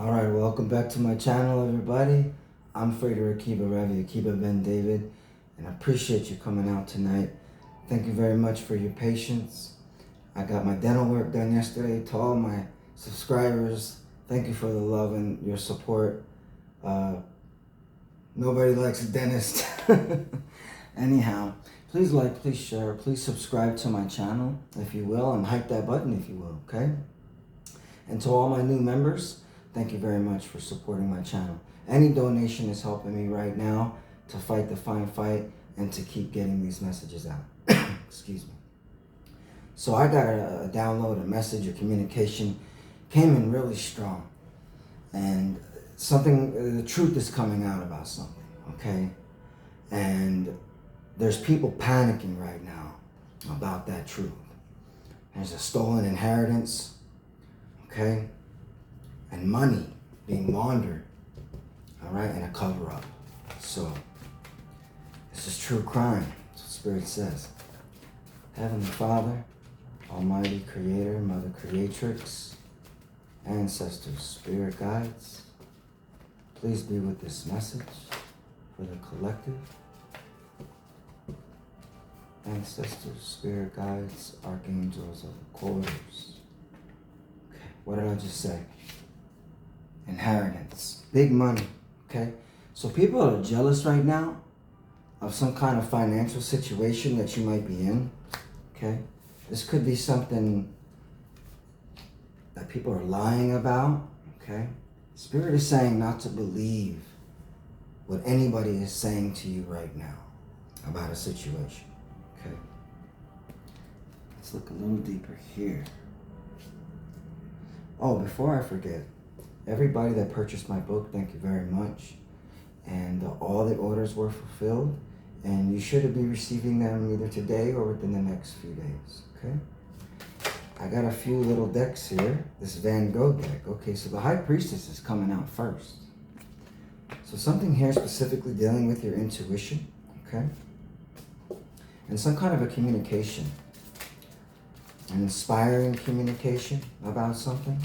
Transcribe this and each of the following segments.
Alright, welcome back to my channel, everybody. I'm Frater Akiba Ravi, Akiba Ben David, and I appreciate you coming out tonight. Thank you very much for your patience. I got my dental work done yesterday. To all my subscribers, thank you for the love and your support. Nobody likes a dentist. Anyhow, please like, please share, please subscribe to my channel, if you will, and hype that button, if you will, okay? And to all my new members, thank you very much for supporting my channel. Any donation is helping me right now to fight the fine fight and to keep getting these messages out. Excuse me. So I got a download, a message, a communication, came in really strong. And the truth is coming out about something, okay? And there's people panicking right now about that truth. There's a stolen inheritance, okay? And money being laundered, all right, and a cover-up. So, this is true crime, that's what Spirit says. Heavenly Father, Almighty Creator, Mother Creatrix, Ancestors, Spirit Guides, please be with this message for the collective. Ancestors, Spirit Guides, Archangels of the Quarters. Okay, what did I just say? Inheritance, big money, okay? So people are jealous right now of some kind of financial situation that you might be in, okay? This could be something that people are lying about, okay? Spirit is saying not to believe what anybody is saying to you right now about a situation, okay? Let's look a little deeper here. Oh, before I forget, everybody that purchased my book, thank you very much. And all the orders were fulfilled. And you should be receiving them either today or within the next few days, okay? I got a few little decks here. This Van Gogh deck. Okay, so the High Priestess is coming out first. So something here specifically dealing with your intuition, okay? And some kind of a communication. An inspiring communication about something.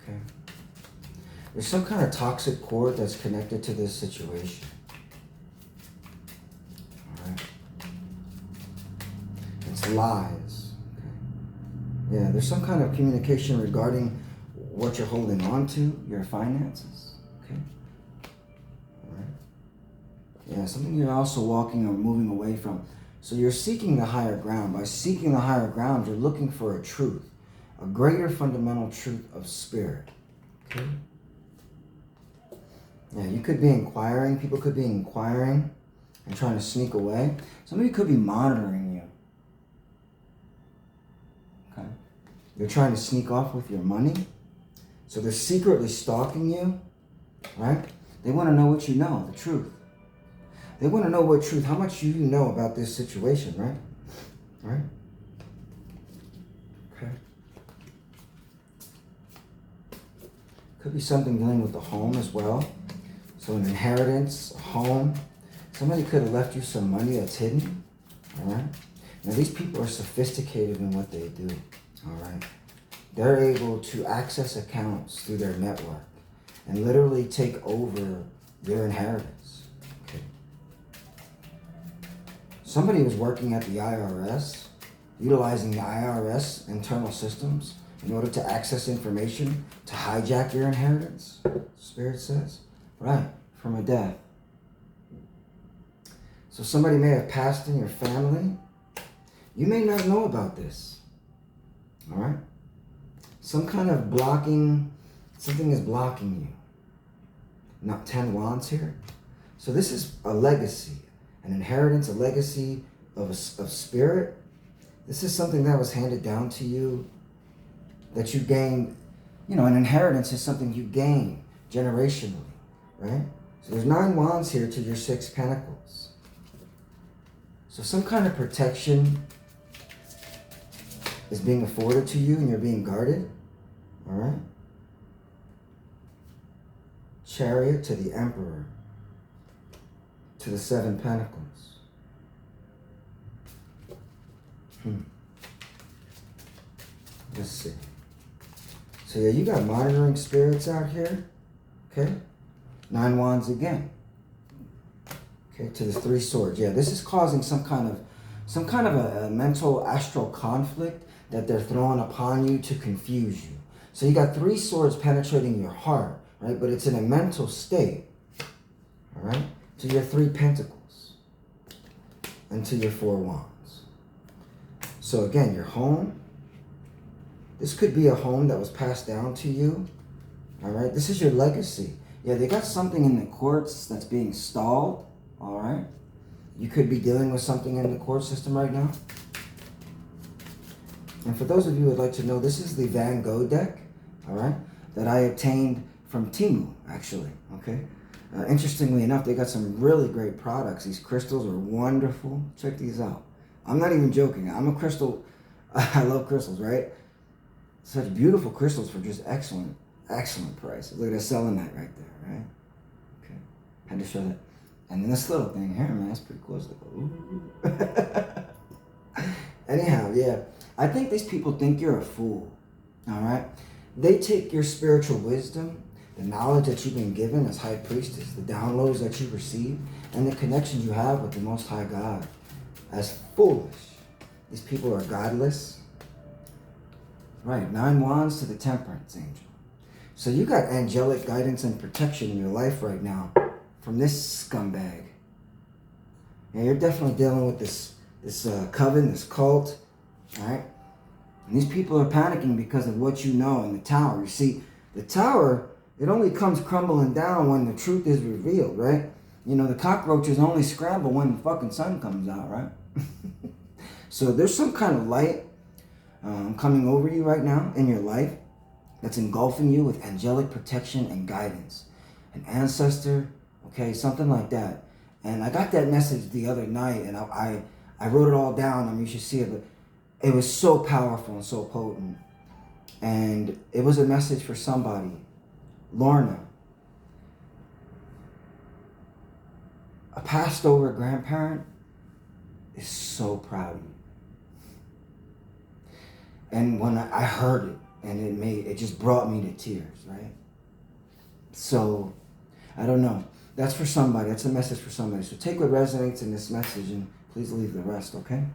Okay. There's some kind of toxic cord that's connected to this situation. All right. It's lies. Okay. Yeah, there's some kind of communication regarding what you're holding on to, your finances. Okay. All right. Yeah, something you're also walking or moving away from. So you're seeking the higher ground. By seeking the higher ground, you're looking for a truth. A greater fundamental truth of spirit. Okay? Yeah, you could be inquiring. People could be inquiring and trying to sneak away. Somebody could be monitoring you. Okay? They're trying to sneak off with your money. So they're secretly stalking you. Right? They want to know what you know, the truth. They want to know what truth, how much you know about this situation, right? Right? Okay. Could be something dealing with the home as well. So an inheritance, a home. Somebody could have left you some money that's hidden. All right. Now these people are sophisticated in what they do. All right. They're able to access accounts through their network and literally take over your inheritance. Okay. Somebody was working at the IRS, utilizing the IRS internal systems in order to access information to hijack your inheritance, Spirit says. Right, from a death. So somebody may have passed in your family. You may not know about this. All right? Some kind of blocking, something is blocking you. Not 10 wands here. So this is a legacy, an inheritance, a legacy of spirit. This is something that was handed down to you, that you gained. You know, an inheritance is something you gain generationally, right? So there's 9 wands here to your 6 pentacles. So some kind of protection is being afforded to you and you're being guarded, all right? Chariot to the Emperor, to the 7 pentacles. Let's see. So yeah, you got monitoring spirits out here. Okay. 9 wands again. Okay, to the 3 swords. Yeah, this is causing some kind of a mental astral conflict that they're throwing upon you to confuse you. So you got 3 swords penetrating your heart, right? But it's in a mental state. All right? To your 3 pentacles. And to your 4 wands. So again, your home. This could be a home that was passed down to you. All right? This is your legacy. Yeah, they got something in the courts that's being stalled. All right? You could be dealing with something in the court system right now. And for those of you who would like to know, this is the Van Gogh deck, all right, that I obtained from Temu, actually, okay? Interestingly enough, they got some really great products. These crystals are wonderful. Check these out. I'm not even joking. I'm a crystal. I love crystals, right? Such beautiful crystals for just excellent prices. Look at that selenite right there, right? Okay. Had to show that. And then this little thing here, man, that's pretty close. Anyhow, yeah. I think these people think you're a fool, all right? They take your spiritual wisdom, the knowledge that you've been given as High Priestess, the downloads that you receive, and the connections you have with the Most High God as foolish. These people are godless. Right, 9 wands to the Temperance angel. So you got angelic guidance and protection in your life right now from this scumbag. Yeah, you're definitely dealing with this coven, this cult, all right? And these people are panicking because of what you know in the tower. You see, the tower, it only comes crumbling down when the truth is revealed, right? You know, the cockroaches only scramble when the fucking sun comes out, right? So there's some kind of light coming over you right now in your life that's engulfing you with angelic protection and guidance. An ancestor, okay, something like that. And I got that message the other night, and I wrote it all down. I mean, you should see it, but it was so powerful and so potent. And it was a message for somebody. Lorna, a passed over grandparent, is so proud of you. And when I heard it, and it just brought me to tears, right? So, I don't know. That's for somebody. That's a message for somebody. So take what resonates in this message and please leave the rest, okay?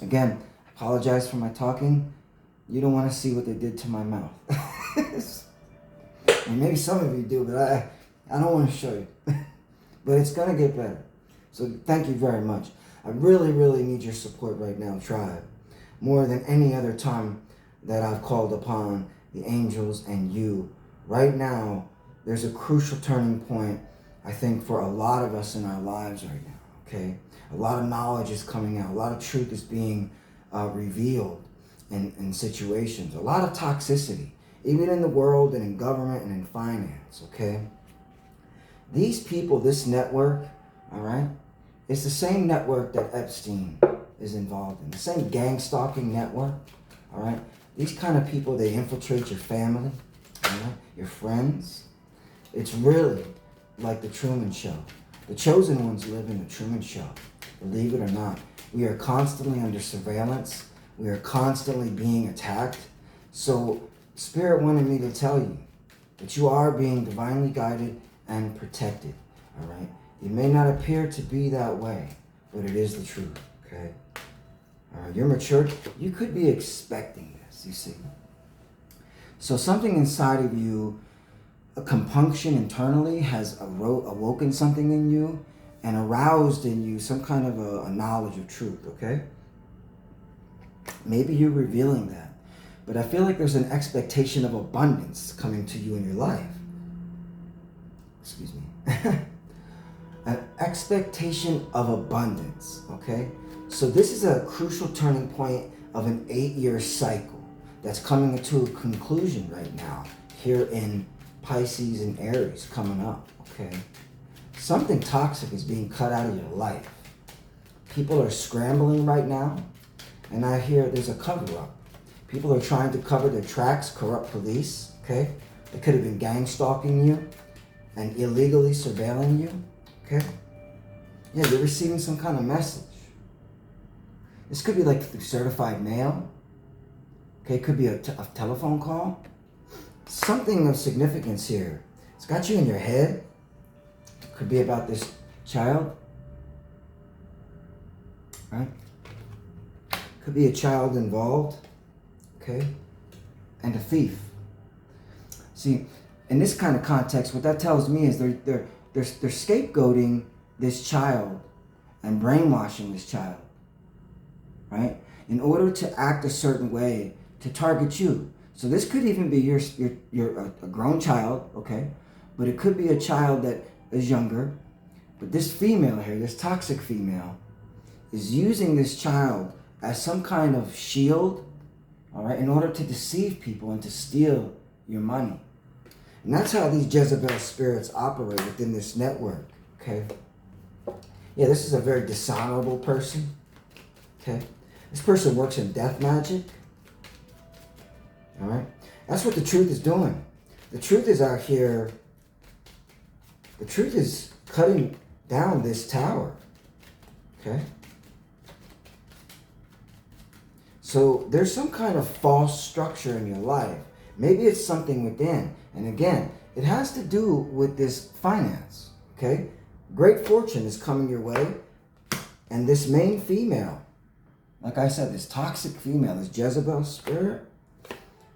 Again, I apologize for my talking. You don't want to see what they did to my mouth. And maybe some of you do, but I don't want to show you. But it's going to get better. So thank you very much. I really, really need your support right now, tribe. More than any other time that I've called upon the angels and you. Right now, there's a crucial turning point, I think, for a lot of us in our lives right now, okay? A lot of knowledge is coming out. A lot of truth is being revealed in situations. A lot of toxicity, even in the world and in government and in finance, okay? These people, this network, all right, it's the same network that Epstein is involved in. The same gangstalking network, all right? These kind of people, they infiltrate your family, all right, your friends. It's really like the Truman Show. The chosen ones live in the Truman Show. Believe it or not. We are constantly under surveillance. We are constantly being attacked. So Spirit wanted me to tell you that you are being divinely guided and protected. All right? It may not appear to be that way, but it is the truth. Okay? All right, you're mature. You could be expecting this, you see. So something inside of you, a compunction internally, has awoken something in you and aroused in you some kind of a knowledge of truth, okay? Maybe you're revealing that. But I feel like there's an expectation of abundance coming to you in your life. Excuse me. An expectation of abundance, okay? So this is a crucial turning point of an 8-year cycle that's coming to a conclusion right now here in Pisces and Aries coming up, okay? Something toxic is being cut out of your life. People are scrambling right now, and I hear there's a cover-up. People are trying to cover their tracks, corrupt police, okay? They could have been gang stalking you and illegally surveilling you, okay? Yeah, you're receiving some kind of message. This could be like through certified mail, okay? It could be a telephone call. something of significance here. It's got you in your head. Could be about this child, right? Could be a child involved, okay? And a thief. See, in this kind of context, what that tells me is they're scapegoating this child and brainwashing this child, right? In order to act a certain way to target you. So this could even be you're a grown child, okay? But it could be a child that is younger. But this female here, this toxic female, is using this child as some kind of shield, all right, in order to deceive people and to steal your money. And that's how these Jezebel spirits operate within this network, okay? Yeah, this is a very dishonorable person, okay? This person works in death magic, all right? That's what the truth is doing. The truth is out here. The truth is cutting down this tower, okay? So there's some kind of false structure in your life. Maybe it's something within. And again, it has to do with this finance, okay? Great fortune is coming your way. And this main female, like I said, this toxic female, this Jezebel spirit,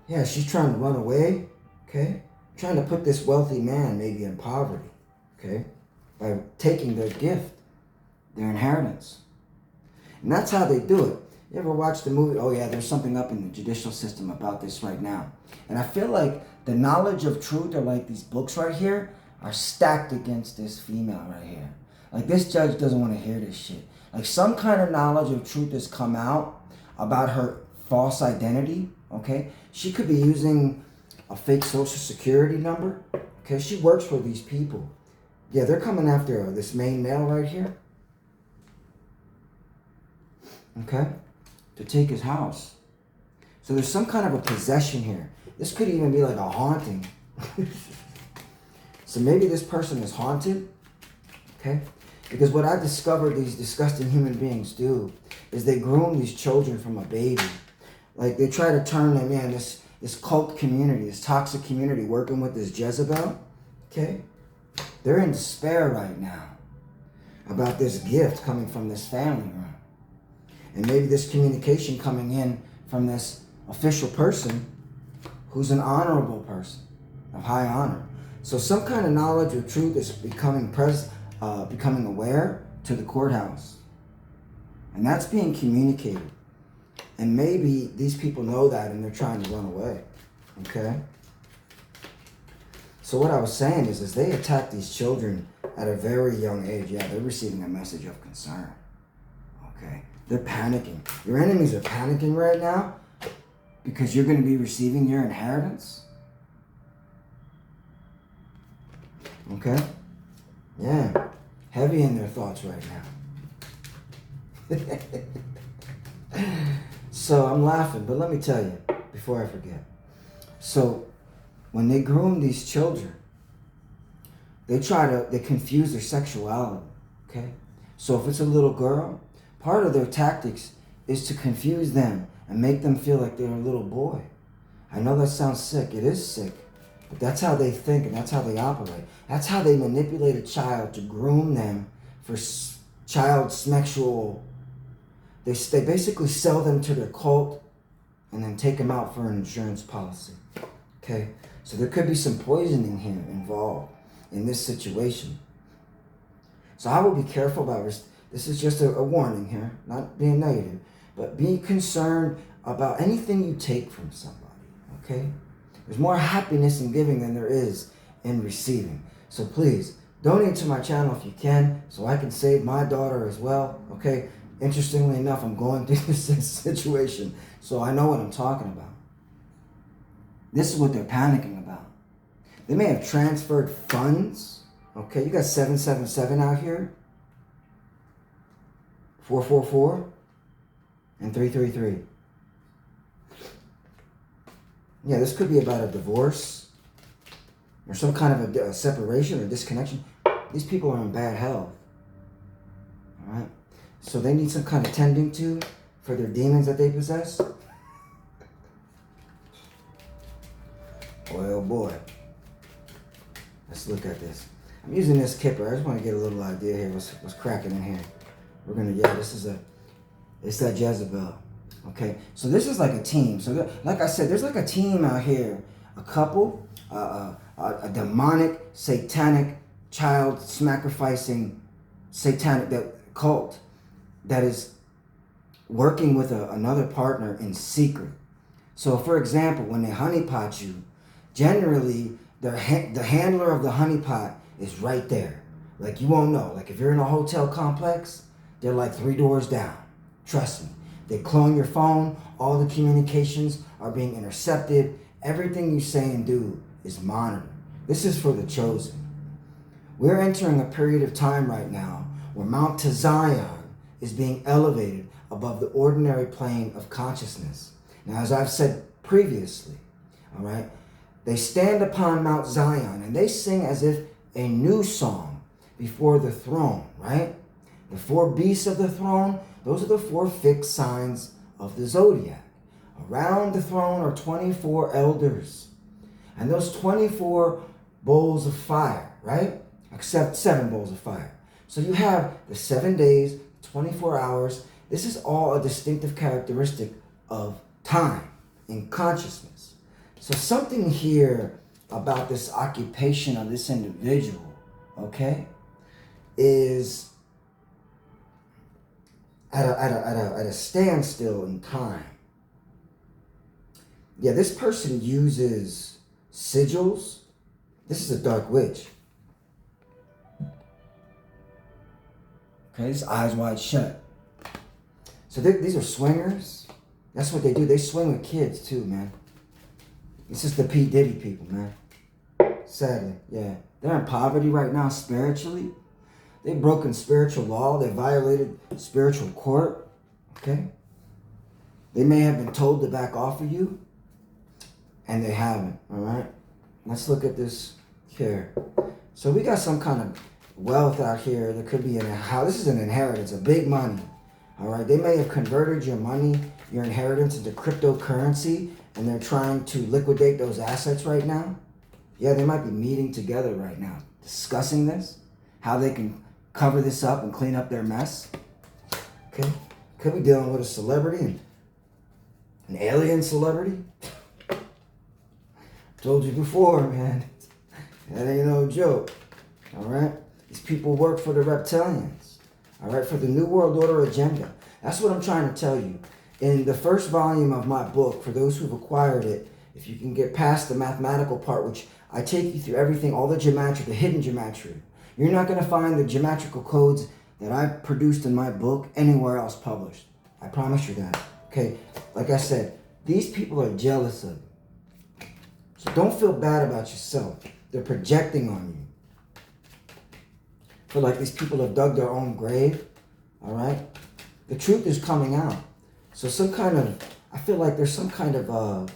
yeah, she's trying to run away, okay? Trying to put this wealthy man maybe in poverty, okay? By taking their gift, their inheritance. And that's how they do it. You ever watch the movie? Oh yeah, there's something up in the judicial system about this right now. And I feel like the knowledge of truth, or like these books right here, are stacked against this female right here. Like this judge doesn't want to hear this shit. Like some kind of knowledge of truth has come out about her false identity, okay? She could be using a fake social security number, okay? She works for these people. Yeah, they're coming after this main male right here, okay? To take his house. So there's some kind of a possession here. This could even be like a haunting. So maybe this person is haunted, okay? Because what I discovered these disgusting human beings do is they groom these children from a baby. Like they try to turn them in, this cult community, this toxic community working with this Jezebel, okay? They're in despair right now about this gift coming from this family room. And maybe this communication coming in from this official person who's an honorable person of high honor. So some kind of knowledge or truth is becoming aware to the courthouse. And that's being communicated. And maybe these people know that and they're trying to run away. Okay? So what I was saying is they attack these children at a very young age. Yeah, they're receiving a message of concern. Okay? They're panicking. Your enemies are panicking right now because you're going to be receiving your inheritance. Okay? Yeah. Heavy in their thoughts right now. So I'm laughing, but let me tell you before I forget. So when they groom these children, they confuse their sexuality. Okay? So if it's a little girl, part of their tactics is to confuse them and make them feel like they're a little boy. I know that sounds sick. It is sick. But that's how they think and that's how they operate. That's how they manipulate a child to groom them for child sexual. They basically sell them to their cult and then take them out for an insurance policy. Okay? So there could be some poisoning here involved in this situation. So I will be careful about this is just a warning here, not being negative, but be concerned about anything you take from somebody, okay? There's more happiness in giving than there is in receiving. So please, donate to my channel if you can, so I can save my daughter as well, okay? Interestingly enough, I'm going through this situation, so I know what I'm talking about. This is what they're panicking about. They may have transferred funds, okay? You got 777 out here. 444 and 333. Yeah, this could be about a divorce or some kind of a separation or disconnection. These people are in bad health. All right? So they need some kind of tending to for their demons that they possess. Boy, oh boy. Let's look at this. I'm using this kipper. I just want to get a little idea here. What's cracking in here? We're gonna, it's that Jezebel. Okay, so this is like a team. So like I said, there's like a team out here, a couple, a demonic, satanic, child sacrificing, satanic cult that is working with another partner in secret. So for example, when they honeypot you, generally the handler of the honeypot is right there. Like you won't know. Like if you're in a hotel complex, they're like 3 doors down. Trust me. They clone your phone. All the communications are being intercepted. Everything you say and do is monitored. This is for the chosen. We're entering a period of time right now where Mount Zion is being elevated above the ordinary plane of consciousness. Now, as I've said previously, all right, they stand upon Mount Zion and they sing as if a new song before the throne, right? The 4 beasts of the throne, those are the 4 fixed signs of the zodiac. Around the throne are 24 elders. And those 24 bowls of fire, right? Except 7 bowls of fire. So you have the 7 days, 24 hours. This is all a distinctive characteristic of time in consciousness. So something here about this occupation of this individual, okay, is at a standstill in time. Yeah, this person uses sigils. This is a dark witch. Okay, his eyes wide shut. So these are swingers. That's what they do. They swing with kids too, man. This is the P. Diddy people, man. Sadly, yeah. They're in poverty right now spiritually. They've broken spiritual law. They violated spiritual court. Okay? They may have been told to back off of you, and they haven't, all right? Let's look at this here. So we got some kind of wealth out here. There could be this is an inheritance, a big money, all right? They may have converted your money, your inheritance, into cryptocurrency, and they're trying to liquidate those assets right now. Yeah, they might be meeting together right now, discussing this, how they can cover this up and clean up their mess. Okay? Could be dealing with a celebrity, an alien celebrity. Told you before, man. That ain't no joke. All right? These people work for the reptilians. All right? For the New World Order agenda. That's what I'm trying to tell you. In the first volume of my book, for those who've acquired it, if you can get past the mathematical part, which I take you through everything, all the gematria, the hidden gematria. You're not going to find the geometrical codes that I produced in my book anywhere else published. I promise you that. Okay? Like I said, these people are jealous of you. So don't feel bad about yourself. They're projecting on you. Feel like these people have dug their own grave. All right? The truth is coming out. So I feel like there's some kind of,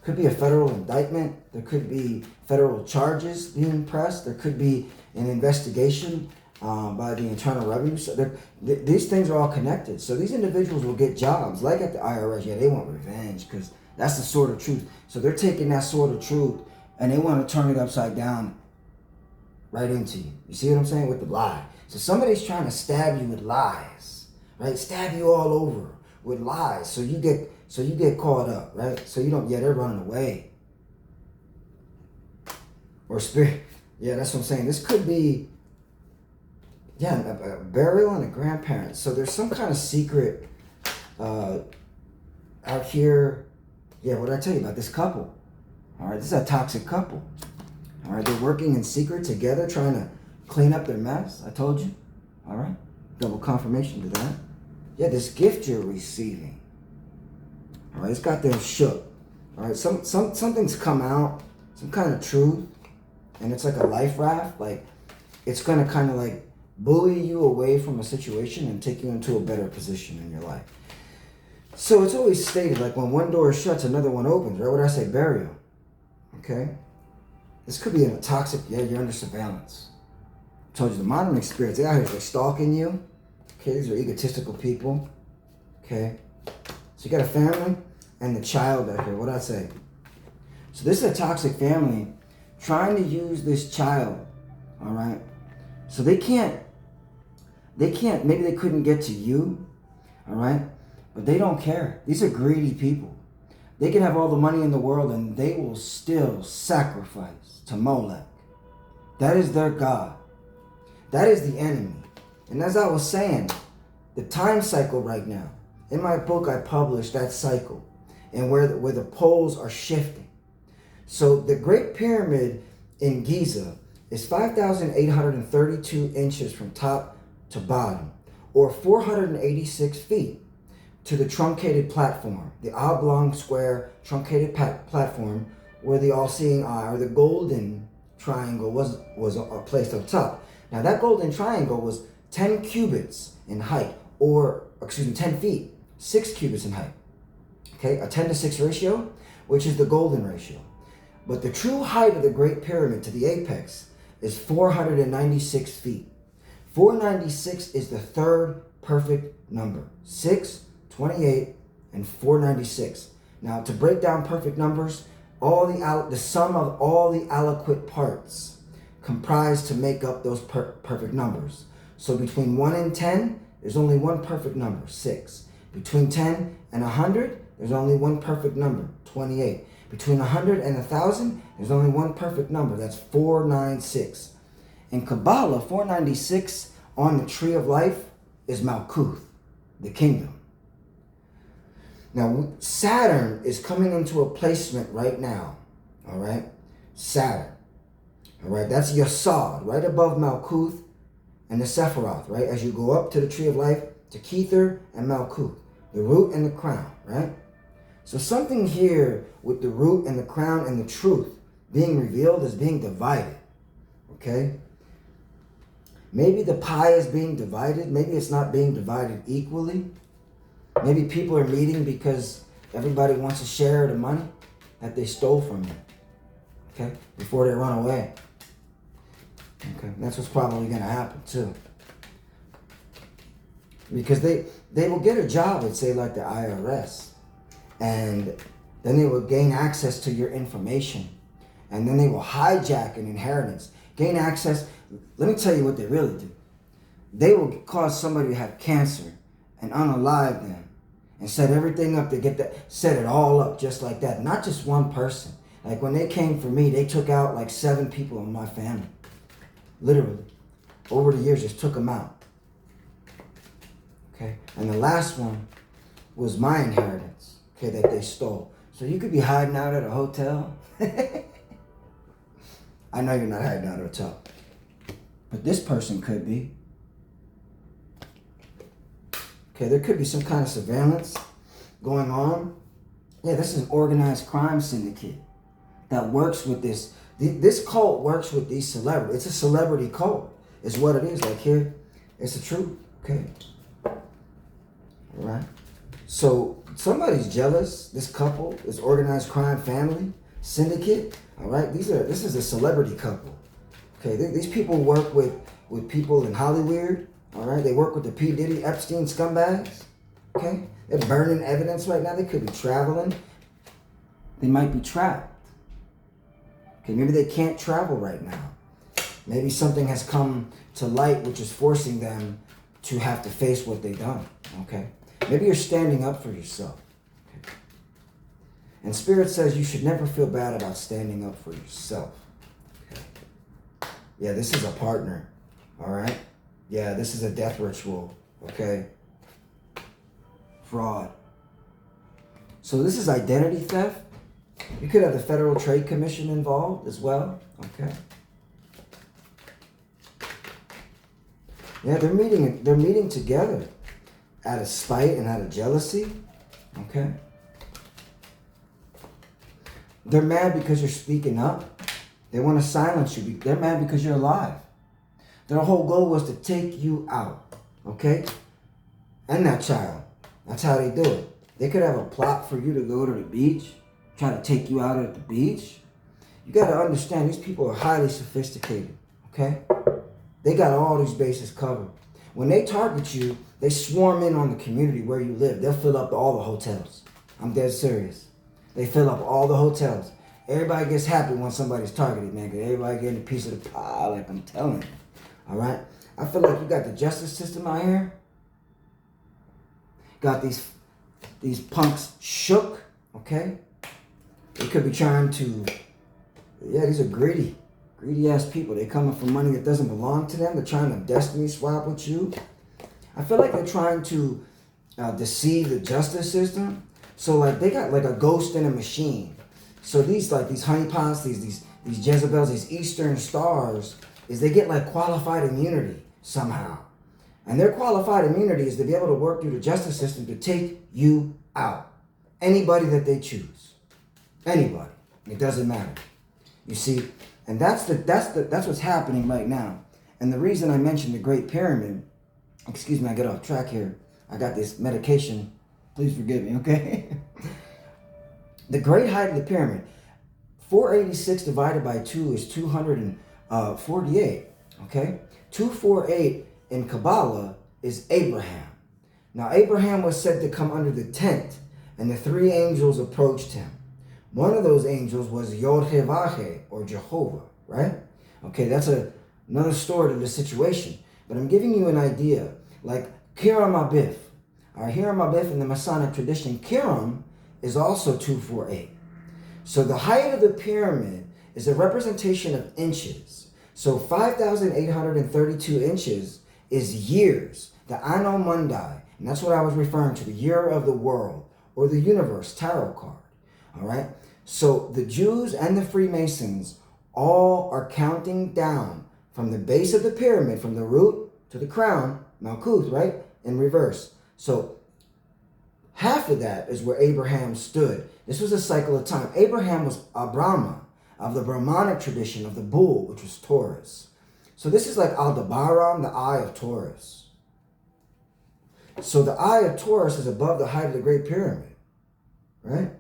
could be a federal indictment. There could be federal charges being pressed. There could be an investigation by the Internal Revenue. So these things are all connected. So these individuals will get jobs, like at the IRS. Yeah, they want revenge because that's the sword of truth. So they're taking that sword of truth and they want to turn it upside down right into you. You see what I'm saying? With the lie. So somebody's trying to stab you with lies, right? Stab you all over with lies. So you get caught up, right? So you don't, they're running away. Or spirit. Yeah, that's what I'm saying. This could be, a burial and a grandparent. So there's some kind of secret out here. Yeah, what did I tell you about this couple? All right, this is a toxic couple. All right, they're working in secret together, trying to clean up their mess. I told you. All right, double confirmation to that. Yeah, this gift you're receiving. All right, it's got them shook. All right, something's come out, some kind of truth. And it's like a life raft, like it's going to kind of like bully you away from a situation and take you into a better position in your life. So it's always stated, like when one door shuts, another one opens, right? What did I say? Burial. Okay? This could be in a toxic, you're under surveillance. I told you the modern experience, they're out here, they're stalking you. Okay, these are egotistical people. Okay? So you got a family and the child out here. What did I say? So this is a toxic family trying to use this child, all right? So they can't, maybe they couldn't get to you, all right? But they don't care. These are greedy people. They can have all the money in the world and they will still sacrifice to Molech. That is their God. That is the enemy. And as I was saying, the time cycle right now, in my book I published that cycle and where the poles are shifting. So the Great Pyramid in Giza is 5,832 inches from top to bottom, or 486 feet to the truncated platform, the oblong square truncated platform where the all-seeing eye, or the golden triangle, was placed on top. Now that golden triangle was 10 cubits in height, or 10 feet, 6 cubits in height. Okay, a 10:6 ratio, which is the golden ratio. But the true height of the Great Pyramid to the apex is 496 feet. 496 is the third perfect number. 6, 28, and 496. Now, to break down perfect numbers, the sum of all the aliquot parts comprise to make up those perfect numbers. So between 1 and 10, there's only one perfect number, 6. Between 10 and 100, there's only one perfect number, 28. Between 100 and 1,000, there's only one perfect number, that's 496. In Kabbalah, 496 on the tree of life is Malkuth, the kingdom. Now, Saturn is coming into a placement right now, all right? Saturn, all right? That's Yasod, right above Malkuth and the Sephiroth, right? As you go up to the tree of life, to Kether and Malkuth, the root and the crown, right? So something here with the root and the crown and the truth being revealed is being divided, okay? Maybe the pie is being divided. Maybe it's not being divided equally. Maybe people are meeting because everybody wants to share the money that they stole from you, okay, before they run away. Okay, that's what's probably going to happen too. Because they will get a job at, say, like the IRS, and then they will gain access to your information, and then they will hijack an inheritance, gain access. Let me tell you what they really do. They will cause somebody to have cancer and unalive them and set everything up to get that, set it all up just like that. Not just one person. Like when they came for me, they took out like 7 people in my family. Literally. Over the years, just took them out. Okay? And the last one was my inheritance, okay, that they stole. So you could be hiding out at a hotel. I know you're not hiding out at a hotel. But this person could be. Okay, there could be some kind of surveillance going on. Yeah, this is an organized crime syndicate that works with this. This cult works with these celebrities. It's a celebrity cult. It's what it is. Like here, it's the truth. Okay. All right. So somebody's jealous. This couple, this organized crime family syndicate. All right. This is a celebrity couple. Okay. These people work with people in Hollywood. All right. They work with the P. Diddy, Epstein scumbags. Okay. They're burning evidence right now. They could be traveling. They might be trapped. Okay, maybe they can't travel right now. Maybe something has come to light which is forcing them to have to face what they've done. Okay? Maybe you're standing up for yourself. Okay? And Spirit says you should never feel bad about standing up for yourself. Okay? Yeah, this is a partner. All right? Yeah, this is a death ritual. Okay? Fraud. So this is identity theft. You could have the Federal Trade Commission involved as well. Okay. Yeah, they're meeting together out of spite and out of jealousy. Okay. They're mad because you're speaking up. They want to silence you. They're mad because you're alive. Their whole goal was to take you out. Okay? And that child. That's how they do it. They could have a plot for you to go to the beach, try to take you out at the beach. You got to understand, these people are highly sophisticated, okay? They got all these bases covered. When they target you, they swarm in on the community where you live. They'll fill up all the hotels. I'm dead serious. They fill up all the hotels. Everybody gets happy when somebody's targeted, man, because everybody getting a piece of the pie, like I'm telling you. All right? I feel like you got the justice system out here. Got these punks shook, okay? They could be trying to, yeah, these are greedy ass people. They're coming for money that doesn't belong to them. They're trying to destiny swap with you. I feel like they're trying to deceive the justice system. So like they got like a ghost in a machine. So these honeypots, these Jezebels, these Eastern stars, is they get like qualified immunity somehow. And their qualified immunity is to be able to work through the justice system to take you out. Anybody that they choose. Anybody. It doesn't matter. You see, and that's what's happening right now. And the reason I mentioned the Great Pyramid, excuse me, I get off track here. I got this medication. Please forgive me, okay? The great height of the pyramid, 486 divided by 2 is 248, okay? 248 in Kabbalah is Abraham. Now, Abraham was said to come under the tent, and the 3 angels approached him. One of those angels was Yod-Heh-Vah-Heh, or Jehovah, right? Okay, that's another story to the situation. But I'm giving you an idea, like Kiram Abif. Our Hiram Abif in the Masonic tradition, Kiram is also 248. So the height of the pyramid is a representation of inches. So 5,832 inches is years, the Anno Mundi, and that's what I was referring to, the year of the world, or the universe tarot card, all right? So the Jews and the Freemasons all are counting down from the base of the pyramid, from the root to the crown, Malkuth, right, in reverse. So half of that is where Abraham stood. This was a cycle of time. Abraham was a Brahma of the Brahmanic tradition of the bull, which was Taurus. So this is like Aldebaran, the eye of Taurus. So the eye of Taurus is above the height of the Great Pyramid, right?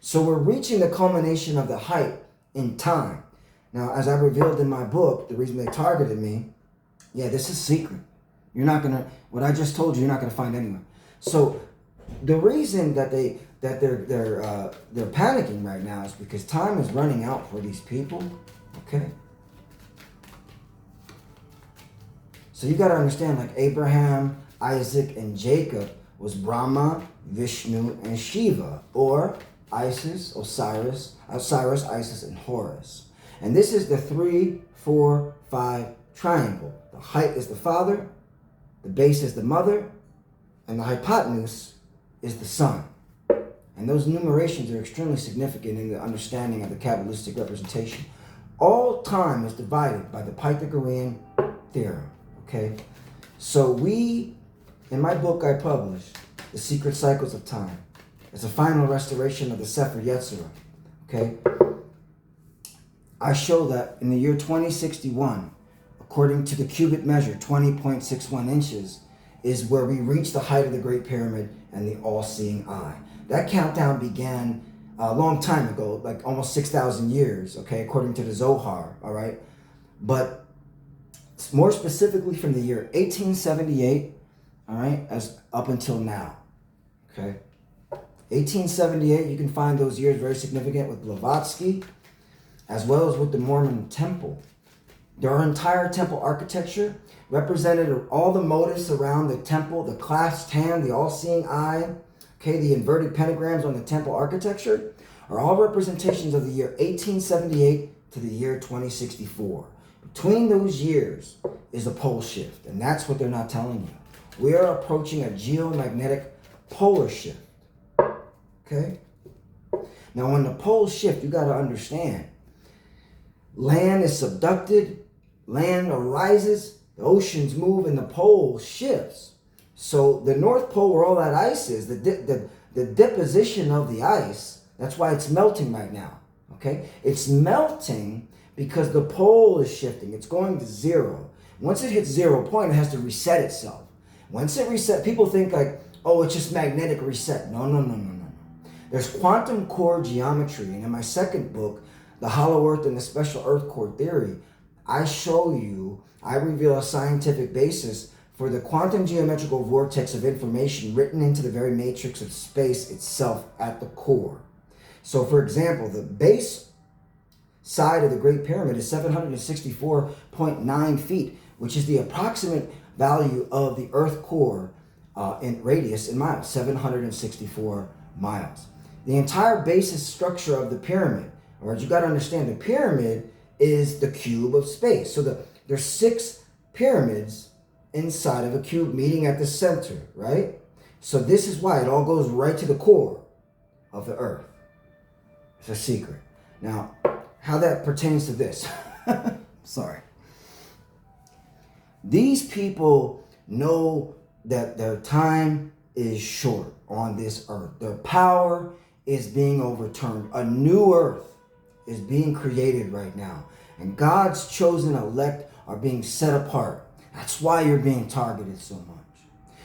So we're reaching the culmination of the height in time. Now, as I revealed in my book, the reason they targeted me, yeah, this is secret. You're not gonna, what I just told you, you're not gonna find anywhere. So the reason that they're panicking right now is because time is running out for these people. Okay. So you got to understand, like Abraham, Isaac, and Jacob was Brahma, Vishnu, and Shiva, or Isis, Osiris, Isis, and Horus. And this is the 3, 4, 5 triangle. The height is the father, the base is the mother, and the hypotenuse is the sun. And those numerations are extremely significant in the understanding of the Kabbalistic representation. All time is divided by the Pythagorean theorem, okay? So we, in my book I published, The Secret Cycles of Time. It's a final restoration of the Sefer Yetzirah, okay? I show that in the year 2061, according to the cubit measure, 20.61 inches, is where we reach the height of the Great Pyramid and the all-seeing eye. That countdown began a long time ago, like almost 6,000 years, okay, according to the Zohar, all right? But more specifically from the year 1878, all right, as up until now, okay? 1878, you can find those years very significant with Blavatsky, as well as with the Mormon temple. Their entire temple architecture represented all the motifs around the temple, the clasped hand, the all-seeing eye, okay, the inverted pentagrams on the temple architecture are all representations of the year 1878 to the year 2064. Between those years is a pole shift, and that's what they're not telling you. We are approaching a geomagnetic polar shift, okay? Now, when the poles shift, you got to understand, land is subducted, land arises, the oceans move, and the pole shifts. So the North Pole, where all that ice is, the deposition of the ice, that's why it's melting right now, okay? It's melting because the pole is shifting. It's going to zero. Once it hits 0 point, it has to reset itself. Once it resets, people think like, oh, it's just magnetic reset. No. There's quantum core geometry, and in my second book, The Hollow Earth and the Special Earth Core Theory, I reveal a scientific basis for the quantum geometrical vortex of information written into the very matrix of space itself at the core. So for example, the base side of the Great Pyramid is 764.9 feet, which is the approximate value of the Earth core in radius in miles, 764 miles. The entire basis structure of the pyramid, all right, you got to understand the pyramid is the cube of space. So there's 6 pyramids inside of a cube meeting at the center, right? So this is why it all goes right to the core of the Earth. It's a secret. Now, how that pertains to this. Sorry. These people know that their time is short on this earth. Their power is being overturned. A new earth is being created right now. And God's chosen elect are being set apart. That's why you're being targeted so much.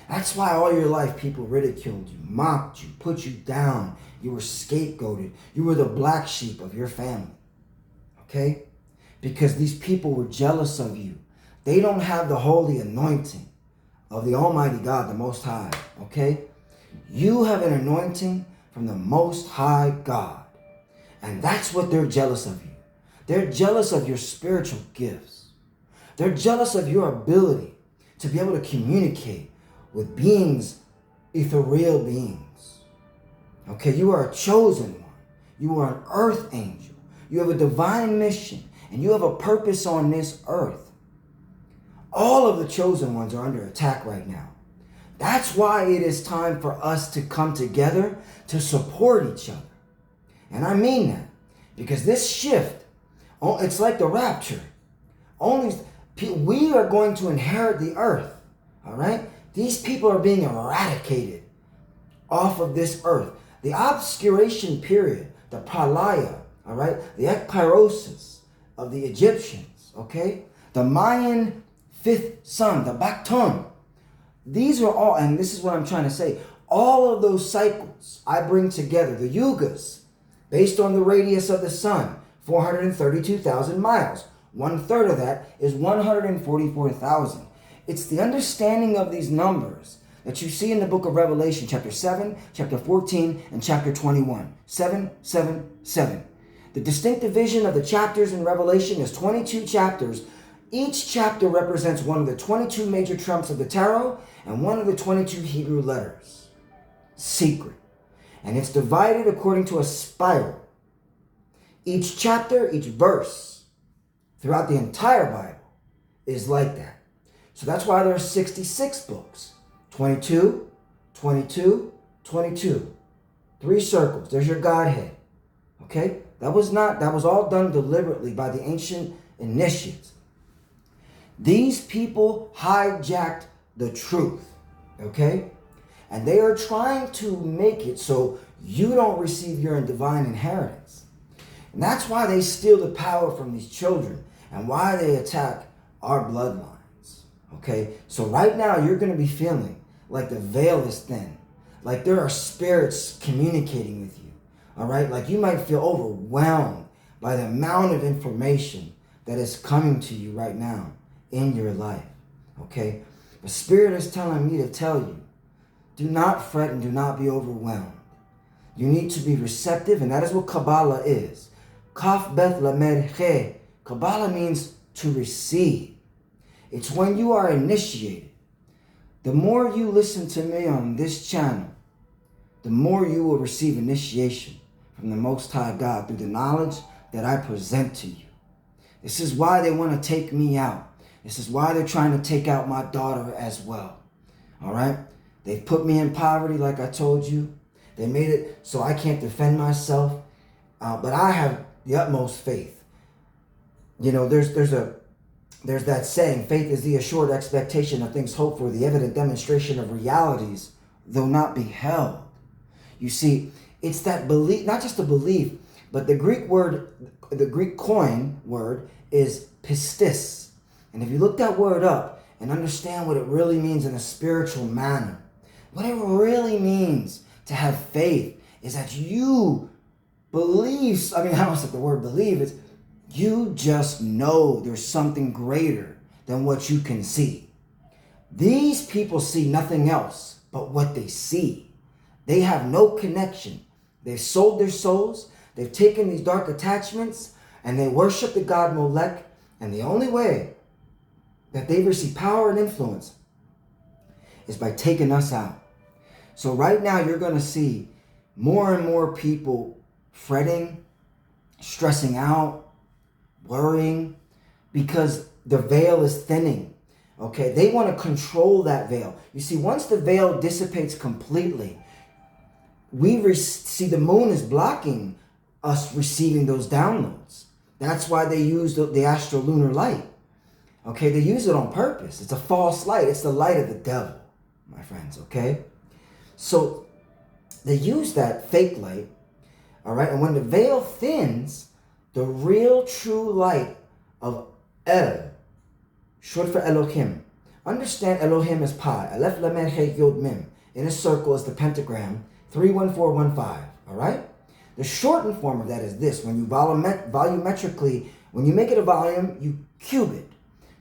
That's why all your life people ridiculed you, mocked you, put you down. You were scapegoated. You were the black sheep of your family. Okay? Because these people were jealous of you. They don't have the holy anointing of the Almighty God, the Most High. Okay? You have an anointing from the Most High God. And that's what they're jealous of you. They're jealous of your spiritual gifts. They're jealous of your ability to be able to communicate with beings, ethereal beings. Okay, you are a chosen one. You are an earth angel. You have a divine mission, and you have a purpose on this earth. All of the chosen ones are under attack right now. That's why it is time for us to come together to support each other. And I mean that, because this shift, it's like the rapture. We are going to inherit the earth, all right? These people are being eradicated off of this earth. The obscuration period, the pralaya, all right? The ekpyrosis of the Egyptians, okay? The Mayan 5th sun, the Bactun. These are all, and this is what I'm trying to say, all of those cycles I bring together, the yugas, based on the radius of the sun, 432,000 miles. 1/3 of that is 144,000. It's the understanding of these numbers that you see in the book of Revelation, chapter 7, chapter 14, and chapter 21. 7, 7, 7. The distinct division of the chapters in Revelation is 22 chapters. Each chapter represents one of the 22 major trumps of the tarot and one of the 22 Hebrew letters. Secret. And it's divided according to a spiral. Each chapter, each verse, throughout the entire Bible, is like that. So that's why there are 66 books. 22, 22, 22. 3 circles. There's your Godhead. Okay? That was all done deliberately by the ancient initiates. These people hijacked the truth. Okay? And they are trying to make it so you don't receive your divine inheritance. And that's why they steal the power from these children and why they attack our bloodlines. Okay? So right now you're going to be feeling like the veil is thin. Like there are spirits communicating with you. All right? Like you might feel overwhelmed by the amount of information that is coming to you right now in your life. Okay? The Spirit is telling me to tell you, do not fret and do not be overwhelmed. You need to be receptive, and that is what Kabbalah is. Kaf Beth Lamed He. Kabbalah means to receive. It's when you are initiated. The more you listen to me on this channel, the more you will receive initiation from the Most High God through the knowledge that I present to you. This is why they want to take me out. This is why they're trying to take out my daughter as well. All right? They've put me in poverty, like I told you. They made it so I can't defend myself. But I have the utmost faith. You know, there's that saying, faith is the assured expectation of things hoped for, the evident demonstration of realities, though not beheld. You see, it's that belief, not just a belief, but the Greek coin word is pistis. And if you look that word up and understand what it really means in a spiritual manner, what it really means to have faith is that you believe, I don't say the word believe, it's you just know there's something greater than what you can see. These people see nothing else but what they see. They have no connection. They've sold their souls. They've taken these dark attachments And they worship the god Molech. And the only way that they receive power and influence is by taking us out. So right now you're going to see more and more people fretting, stressing out, worrying, because the veil is thinning. Okay, they want to control that veil. You see, once the veil dissipates completely, we see the moon is blocking us receiving those downloads. That's why they use the astrolunar light. Okay, they use it on purpose. It's a false light. It's the light of the devil, my friends, okay? So they use that fake light, all right? And when the veil thins, the real true light of El, short for Elohim. Understand Elohim is pi. Aleph Lamed He Yod Mem. In a circle is the pentagram 31415. All right? The shortened form of that is this. When you volumetrically, when you make it a volume, you cube it.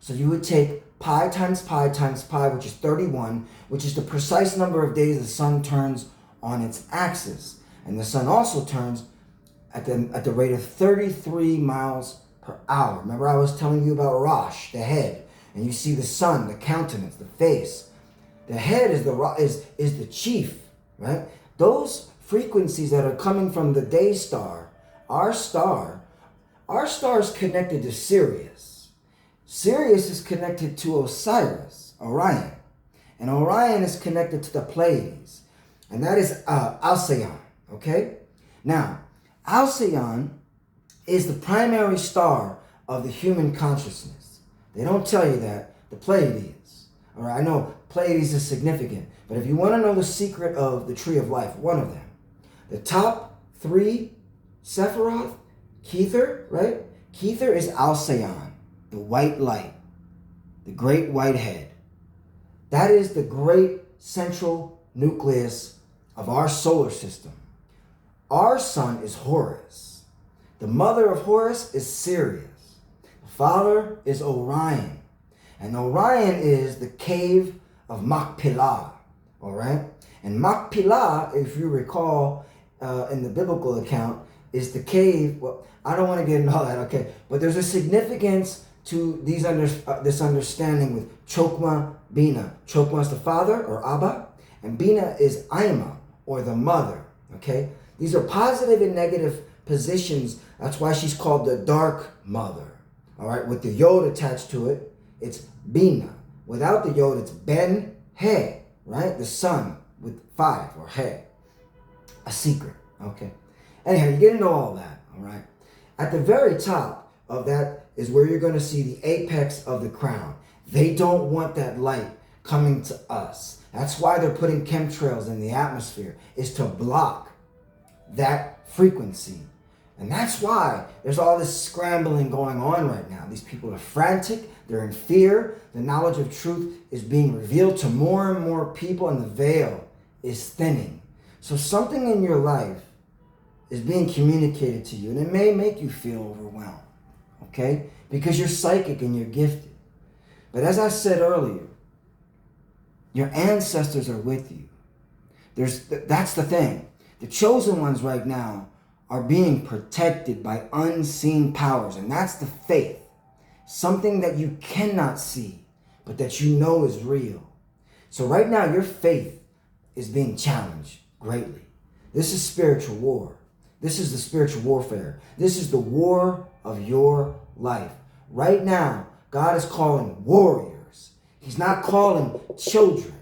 So you would take pi times pi times pi, which is 31, which is the precise number of days the sun turns on its axis. And the sun also turns at the rate of 33 miles per hour. Remember I was telling you about Rosh, the head. And you see the sun, the countenance, the face. The head is the chief, right? Those frequencies that are coming from the day star is connected to Sirius. Sirius is connected to Osiris, Orion. And Orion is connected to the Pleiades. And that is Alcyon, okay? Now, Alcyon is the primary star of the human consciousness. They don't tell you that. The Pleiades. All right, I know Pleiades is significant. But if you want to know the secret of the tree of life, one of them. The top three, Sephiroth, Kether, right? Kether is Alcyon, the white light, the great white head. That is the great central nucleus of our solar system. Our sun is Horus. The mother of Horus is Sirius. The father is Orion. And Orion is the cave of Machpelah. All right? And Machpelah, if you recall in the biblical account, is the cave. Well, I don't want to get into all that, okay? But there's a significance to this understanding with Chokmah, Bina. Chokmah is the father, or Abba, and Bina is Ima, or the mother, okay? These are positive and negative positions. That's why she's called the dark mother, all right? With the yod attached to it, it's Bina. Without the yod, it's Ben He, right? The sun with 5, or He. A secret, okay? Anyhow, you get into all that, all right? At the very top of that is where you're going to see the apex of the crown. They don't want that light coming to us. That's why they're putting chemtrails in the atmosphere, is to block that frequency. And that's why there's all this scrambling going on right now. These people are frantic. They're in fear. The knowledge of truth is being revealed to more and more people, and the veil is thinning. So something in your life is being communicated to you, and it may make you feel overwhelmed, okay? Because you're psychic and you're gifted. But as I said earlier, your ancestors are with you. That's the thing. The chosen ones right now are being protected by unseen powers, and that's the faith. Something that you cannot see, but that you know is real. So right now, your faith is being challenged greatly. This is spiritual war. This is the spiritual warfare. This is the war of your life. Right now, God is calling warriors. He's not calling children,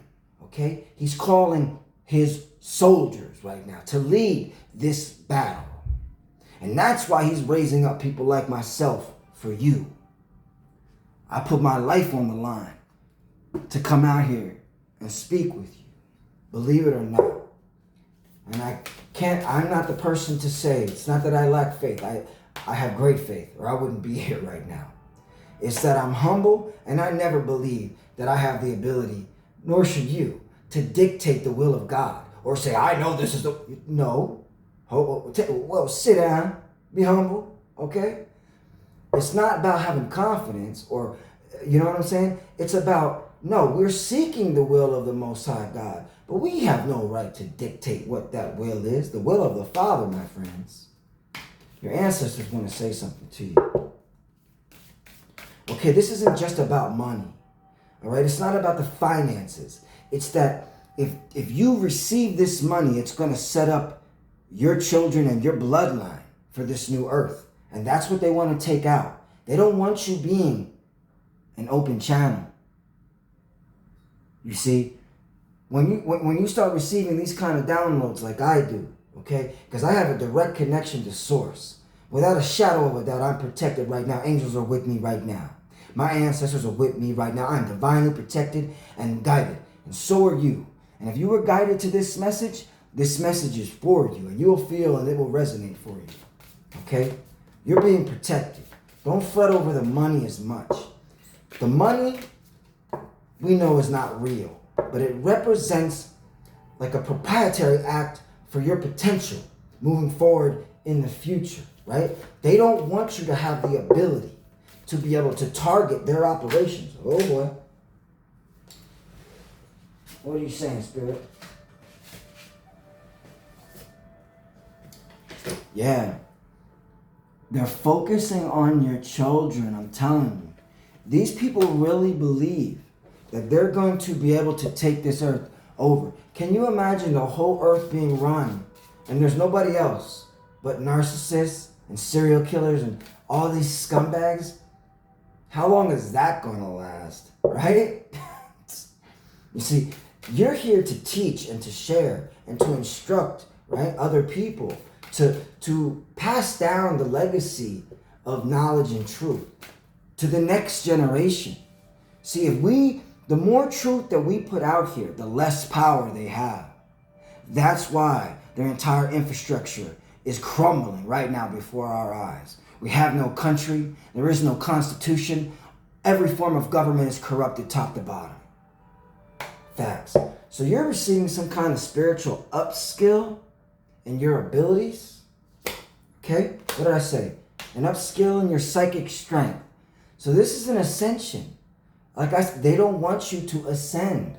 okay? He's calling his soldiers right now to lead this battle. And that's why he's raising up people like myself for you. I put my life on the line to come out here and speak with you. Believe it or not. And I'm not the person to say, it's not that I lack faith. I have great faith, or I wouldn't be here right now. It's that I'm humble, and I never believe that I have the ability, nor should you, to dictate the will of God. Or say, I know this is the... No. Well, sit down. Be humble, okay? It's not about having confidence, or, you know what I'm saying? It's about, no, we're seeking the will of the Most High God. But we have no right to dictate what that will is. The will of the Father, my friends. Your ancestors want to say something to you. Okay, this isn't just about money. All right, it's not about the finances. It's that if you receive this money, it's going to set up your children and your bloodline for this new earth. And that's what they want to take out. They don't want you being an open channel. You see, when you start receiving these kind of downloads like I do, okay, because I have a direct connection to source. Without a shadow of a doubt, I'm protected right now. Angels are with me right now. My ancestors are with me right now. I'm divinely protected and guided. And so are you. And if you were guided to this message is for you. And you'll feel and it will resonate for you. Okay? You're being protected. Don't fret over the money as much. The money, we know, is not real. But it represents like a proprietary act for your potential moving forward in the future, right? They don't want you to have the ability to be able to target their operations. Oh boy. What are you saying, Spirit? Yeah. They're focusing on your children, I'm telling you. These people really believe that they're going to be able to take this earth over. Can you imagine the whole earth being run and there's nobody else but narcissists and serial killers and all these scumbags? How long is that going to last, right? You see, you're here to teach and to share and to instruct, right, other people, to pass down the legacy of knowledge and truth to the next generation. See, the more truth that we put out here, the less power they have. That's why their entire infrastructure is crumbling right now before our eyes. We have no country. There is no constitution. Every form of government is corrupted top to bottom. Facts. So you're receiving some kind of spiritual upskill in your abilities. Okay? What did I say? An upskill in your psychic strength. So this is an ascension. Like I said, they don't want you to ascend.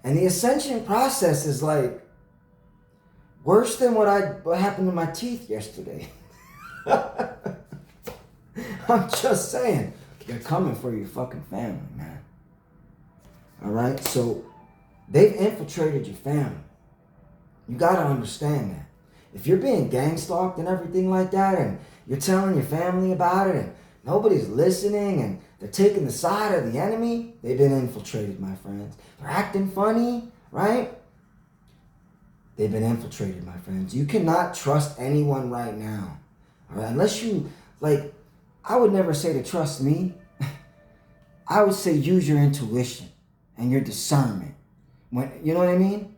And the ascension process is like worse than what happened to my teeth yesterday. I'm just saying. They're coming for your fucking family, man. All right? So they've infiltrated your family. You got to understand that. If you're being gangstalked and everything like that, and you're telling your family about it, and nobody's listening, and they're taking the side of the enemy, they've been infiltrated, my friends. They're acting funny, right? They've been infiltrated, my friends. You cannot trust anyone right now. All right? Unless you, like, I would never say to trust me. I would say use your intuition and your discernment. You know what I mean?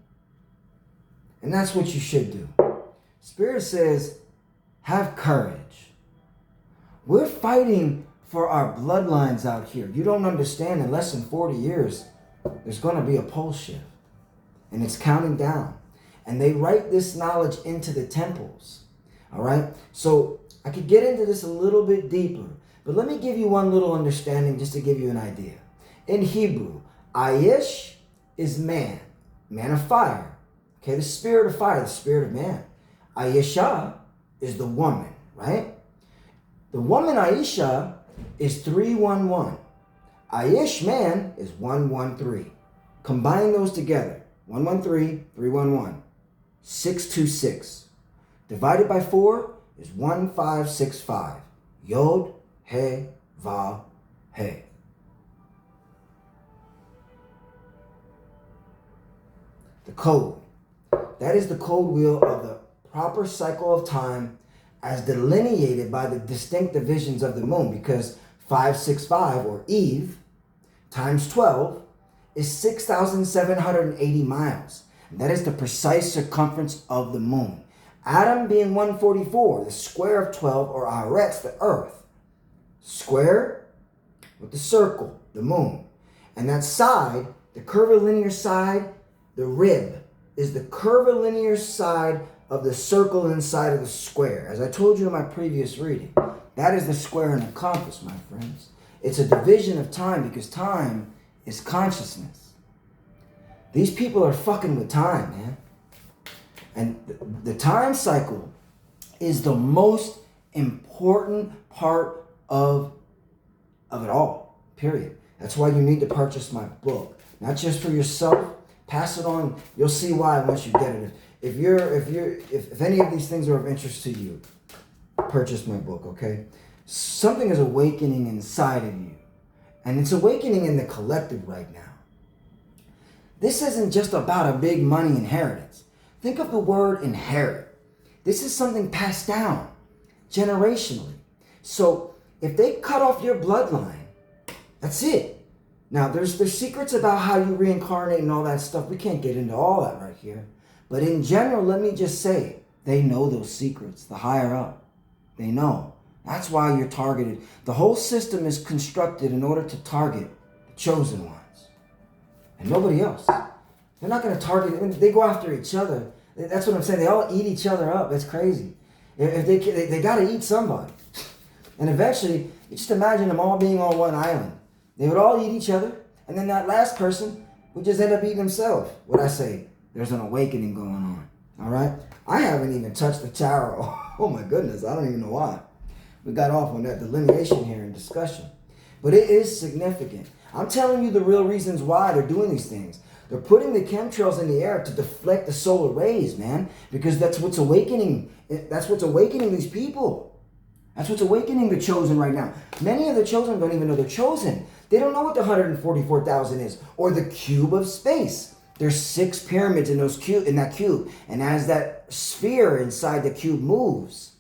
And that's what you should do. Spirit says, have courage. We're fighting for our bloodlines out here. You don't understand, in less than 40 years, there's going to be a pole shift. And it's counting down. And they write this knowledge into the temples. All right? So I could get into this a little bit deeper. But let me give you one little understanding just to give you an idea. In Hebrew, Aish is man of fire. Okay, the spirit of fire, the spirit of man. Aisha is the woman, right? The woman Aisha is 311. Aish man is 113. Combine those together. 113, 311. 626. Divided by 4 is 1565. Yod, He, Vav, He. The code. That is the code wheel of the proper cycle of time as delineated by the distinct divisions of the moon, because 565, or Eve, times 12 is 6,780 miles. And that is the precise circumference of the moon. Adam being 144, the square of 12, or Haaretz, the earth. Square with the circle, the moon. And that side, the curvilinear side, the rib, is the curvilinear side of the circle inside of the square. As I told you in my previous reading, that is the square and the compass, my friends. It's a division of time because time is consciousness. These people are fucking with time, man. And the time cycle is the most important part of it all, period. That's why you need to purchase my book. Not just for yourself, pass it on. You'll see why once you get it. If any of these things are of interest to you, purchase my book, okay? Something is awakening inside of you. And it's awakening in the collective right now. This isn't just about a big money inheritance. Think of the word inherit. This is something passed down generationally. So if they cut off your bloodline, that's it. Now, there's secrets about how you reincarnate and all that stuff. We can't get into all that right here. But in general, let me just say, they know those secrets, the higher up. They know. That's why you're targeted. The whole system is constructed in order to target the chosen ones. And nobody else. They're not going to target. I mean, they go after each other. That's what I'm saying. They all eat each other up. It's crazy. If they got to eat somebody. And eventually, you just imagine them all being on one island. They would all eat each other. And then that last person would just end up eating himself. What I say, there's an awakening going on. All right? I haven't even touched the tarot. Oh my goodness. I don't even know why. We got off on that delineation here in discussion. But it is significant. I'm telling you the real reasons why they're doing these things. They're putting the chemtrails in the air to deflect the solar rays, man. Because that's what's awakening. That's what's awakening these people. That's what's awakening the chosen right now. Many of the chosen don't even know they're chosen. They don't know what the 144,000 is. Or the cube of space. There's 6 pyramids in that cube. And as that sphere inside the cube moves,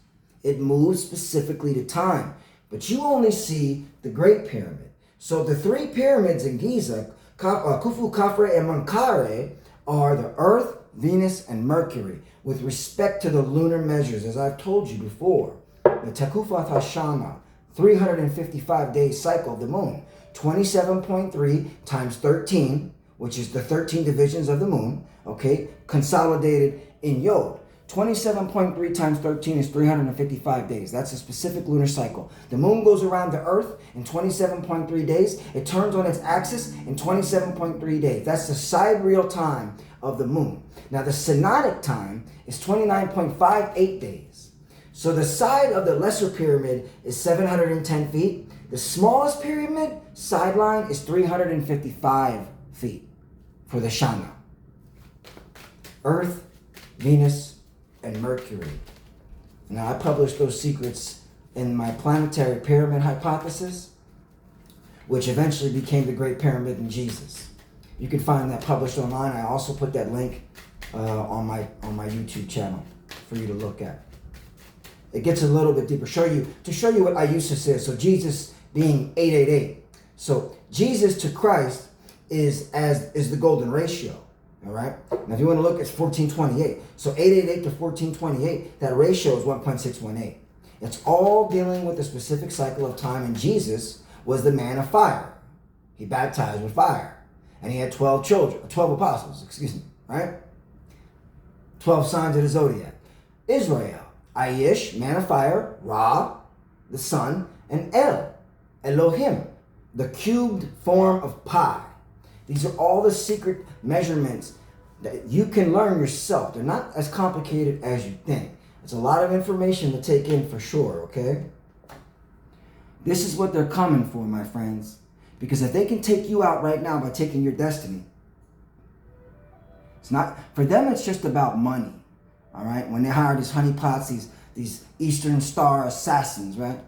it moves specifically to time. But you only see the Great Pyramid. So the 3 pyramids in Giza, Khufu, Khafre, and Menkaure, are the Earth, Venus, and Mercury with respect to the lunar measures, as I've told you before. The Tekufat Hashana, 355-day cycle of the moon, 27.3 times 13, which is the 13 divisions of the moon, okay, consolidated in Yod. 27.3 times 13 is 355 days. That's a specific lunar cycle. The moon goes around the earth in 27.3 days. It turns on its axis in 27.3 days. That's the sidereal time of the moon. Now, the synodic time is 29.58 days. So the side of the lesser pyramid is 710 feet. The smallest pyramid sideline is 355 feet for the Shana. Earth, Venus, and Mercury. Now, I published those secrets in my planetary pyramid hypothesis, which eventually became the Great Pyramid in Jesus. You can find that published online. I also put that link on my YouTube channel for you to look at. It gets a little bit deeper. To show you what Iusis is. So Jesus being 888. So Jesus to Christ is the golden ratio. All right. Now, if you want to look, it's 1428. So 888 to 1428, that ratio is 1.618. It's all dealing with a specific cycle of time. And Jesus was the man of fire. He baptized with fire. And he had 12 children, 12 apostles, right? 12 signs of the zodiac. Israel, Aish, man of fire, Ra, the sun, and Elohim, the cubed form of pi. These are all the secret measurements that you can learn yourself. They're not as complicated as you think. It's a lot of information to take in for sure, okay? This is what they're coming for, my friends. Because if they can take you out right now by taking your destiny, it's not, for them it's just about money, all right? When they hire these honeypots, these Eastern Star assassins, right?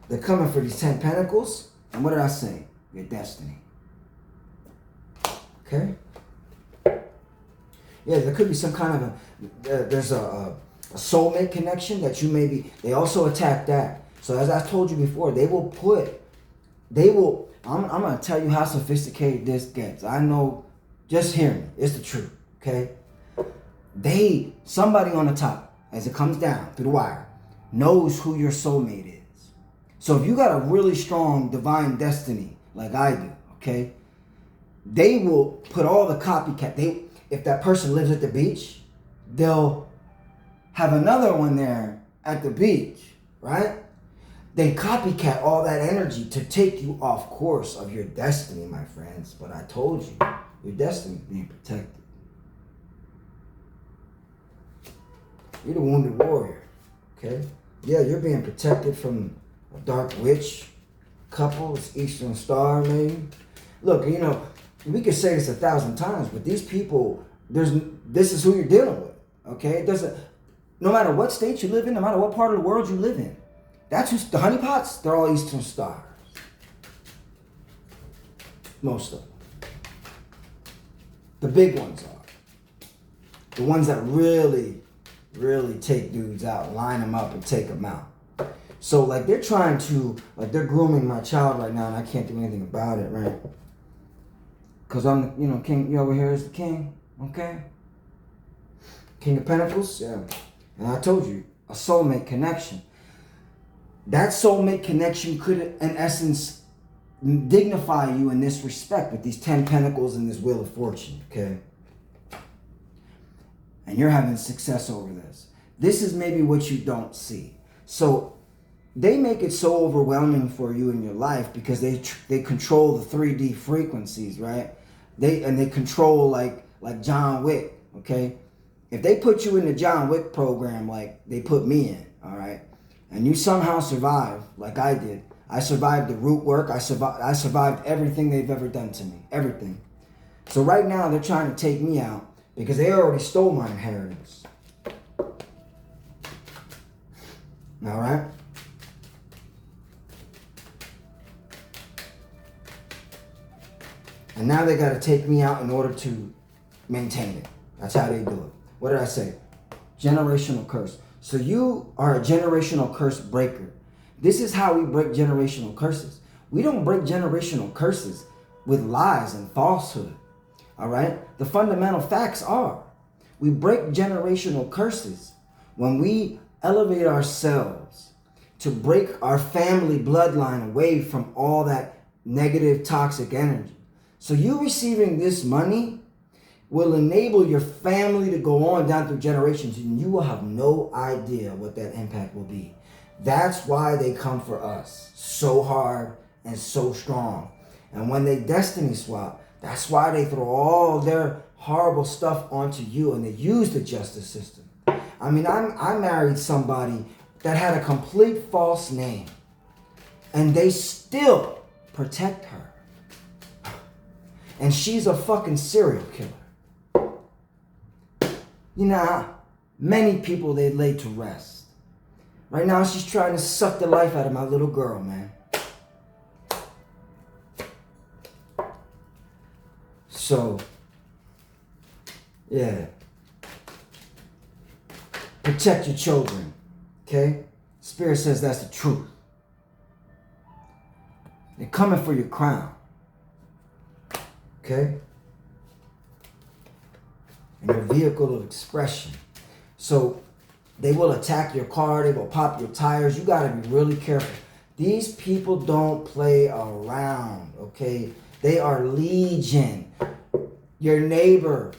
They're coming for these 10 pentacles, and what did I say? Your destiny. Okay? Yeah, there could be some kind of there's a soulmate connection that you may be, they also attack that. So as I told you before, I'm going to tell you how sophisticated this gets. I know, just hear me. It's the truth, okay? Somebody on the top, as it comes down through the wire, knows who your soulmate is. So if you got a really strong divine destiny, like I do, okay? They will put all the copycat. If that person lives at the beach, they'll have another one there at the beach, right? They copycat all that energy to take you off course of your destiny, my friends. But I told you, your destiny is being protected. You're the wounded warrior, okay? Yeah, you're being protected from a dark witch couple. It's Eastern Star, maybe. Look, you know, we could say this 1,000 times, but these people, this is who you're dealing with. Okay, it doesn't. No matter what state you live in, no matter what part of the world you live in, that's who's the honeypots. They're all Eastern Stars. Most of them. The big ones are. The ones that really, really take dudes out, line them up and take them out. So like they're trying to, like they're grooming my child right now and I can't do anything about it, right? Because I'm, you know, king, you over here is the king, okay? King of Pentacles, yeah. And I told you, a soulmate connection. That soulmate connection could, in essence, dignify you in this respect with these 10 Pentacles and this Wheel of Fortune, okay? And you're having success over this. This is maybe what you don't see. So they make it so overwhelming for you in your life because they control the 3D frequencies, right? They control like John Wick, okay? If they put you in the John Wick program like they put me in, all right, and you somehow survive like I did, I survived the root work, I survived everything they've ever done to me, everything. So right now they're trying to take me out because they already stole my inheritance. All right? And now they got to take me out in order to maintain it. That's how they do it. What did I say? Generational curse. So you are a generational curse breaker. This is how we break generational curses. We don't break generational curses with lies and falsehood. All right? The fundamental facts are we break generational curses when we elevate ourselves to break our family bloodline away from all that negative, toxic energy. So you receiving this money will enable your family to go on down through generations and you will have no idea what that impact will be. That's why they come for us so hard and so strong. And when they destiny swap, that's why they throw all their horrible stuff onto you and they use the justice system. I mean, I married somebody that had a complete false name and they still protect her. And she's a fucking serial killer. You know, many people they laid to rest. Right now, she's trying to suck the life out of my little girl, man. So, yeah. Protect your children, okay? Spirit says that's the truth. They're coming for your crown. Okay? And your vehicle of expression. So they will attack your car, they will pop your tires. You got to be really careful. These people don't play around, okay? They are legion. Your neighbor,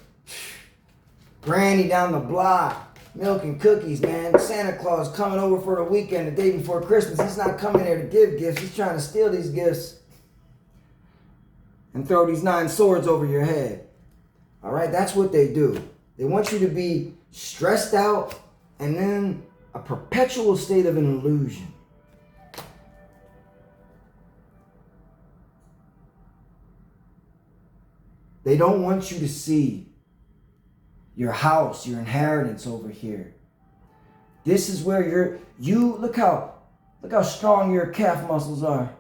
granny down the block, milk and cookies, man. Santa Claus coming over for the weekend the day before Christmas. He's not coming there to give gifts. He's trying to steal these gifts and throw these 9 swords over your head. All right, that's what they do. They want you to be stressed out and in a perpetual state of an illusion. They don't want you to see your house, your inheritance over here. This is where look how strong your calf muscles are.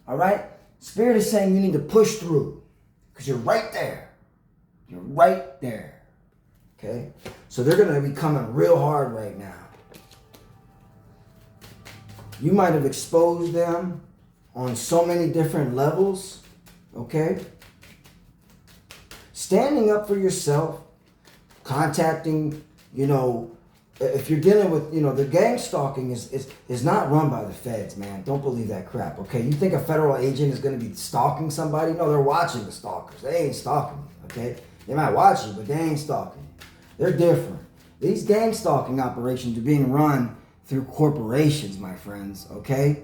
All right? Spirit is saying you need to push through because you're right there. You're right there. Okay? So they're going to be coming real hard right now. You might have exposed them on so many different levels. Okay? Standing up for yourself, contacting, if you're dealing with, the gang stalking is not run by the feds, man. Don't believe that crap, okay? You think a federal agent is going to be stalking somebody? No, they're watching the stalkers. They ain't stalking you, okay? They might watch you, but they ain't stalking you. They're different. These gang stalking operations are being run through corporations, my friends, okay?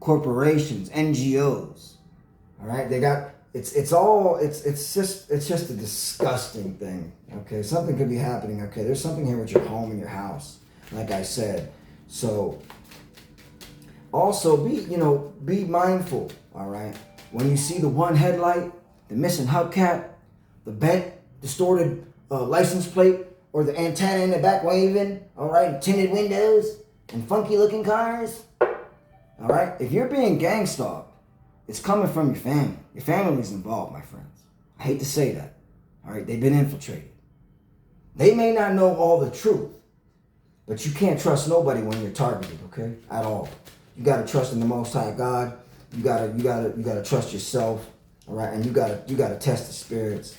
Corporations, NGOs, all right? They got... It's just a disgusting thing. Okay, something could be happening. Okay, there's something here with your home and your house. like I said. So also be mindful, all right? When you see the one headlight, the missing hubcap, the bent, distorted license plate, or the antenna in the back waving, all right, tinted windows and funky looking cars, all right? If you're being gang stalked, it's coming from your family. Your family's involved, my friends. I hate to say that, all right? They've been infiltrated. They may not know all the truth, but you can't trust nobody when you're targeted, okay? At all. You gotta trust in the Most High God. You gotta trust yourself, all right? And you gotta test the spirits,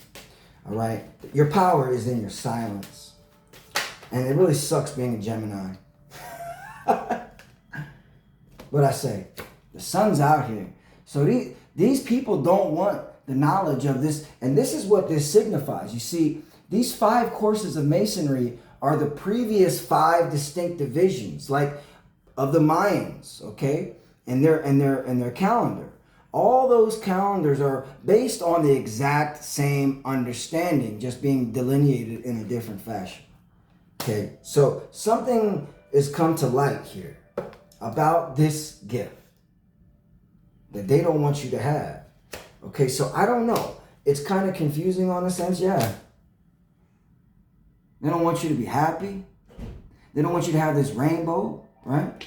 all right? Your power is in your silence, and it really sucks being a Gemini. What I say, the sun's out here, so these people don't want the knowledge of this, and this is what this signifies. You see, these 5 courses of Masonry are the previous 5 distinct divisions, like of the Mayans, okay, and their calendar. All those calendars are based on the exact same understanding, just being delineated in a different fashion. Okay, so something has come to light here about this gift that they don't want you to have. Okay, so I don't know. It's kind of confusing on a sense, yeah. They don't want you to be happy. They don't want you to have this rainbow, right?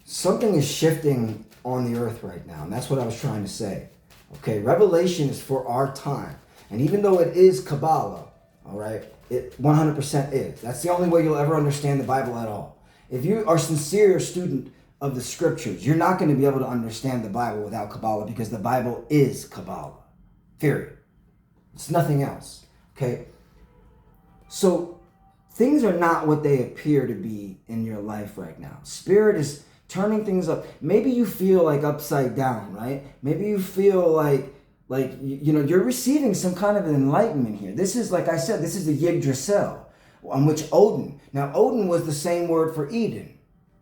Something is shifting on the earth right now, and that's what I was trying to say. Okay, Revelation is for our time. And even though it is Kabbalah, all right, it 100% is. That's the only way you'll ever understand the Bible at all. If you are a sincere student of the scriptures, you're not going to be able to understand the Bible without Kabbalah, because the Bible is Kabbalah. Period. It's nothing else. Okay? So things are not what they appear to be in your life right now. Spirit is turning things up. Maybe you feel like upside down, right? Maybe you feel like you're receiving some kind of an enlightenment here. This is, like I said, this is the Yggdrasil, on which Odin. Now, Odin was the same word for Eden.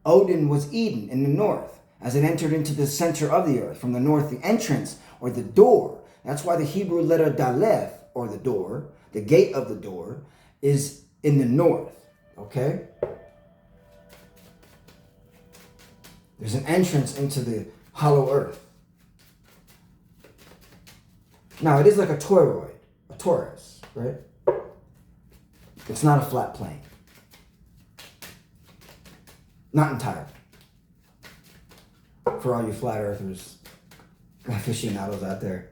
Odin was Eden in the north, as it entered into the center of the earth. From the north, the entrance, or the door. That's why the Hebrew letter Daleth, or the door, the gate of the door, is in the north, okay? There's an entrance into the hollow earth. Now, it is like a toroid, a torus, right? It's not a flat plane. Not entirely. For all you flat earthers, aficionados out there.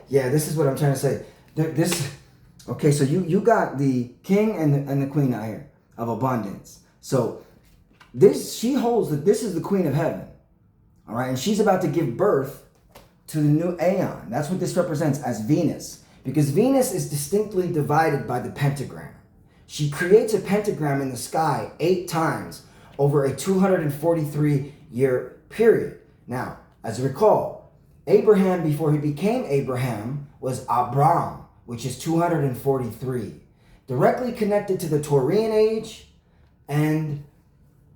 Yeah, this is what I'm trying to say. Okay, so you got the king and the queen out here of abundance. So she holds that this is the queen of heaven. All right, and she's about to give birth to the new aeon. That's what this represents as Venus, because Venus is distinctly divided by the pentagram. She creates a pentagram in the sky 8 times over a 243-year period. Now, as you recall, Abraham, before he became Abraham, was Abram, which is 243, directly connected to the Taurian age and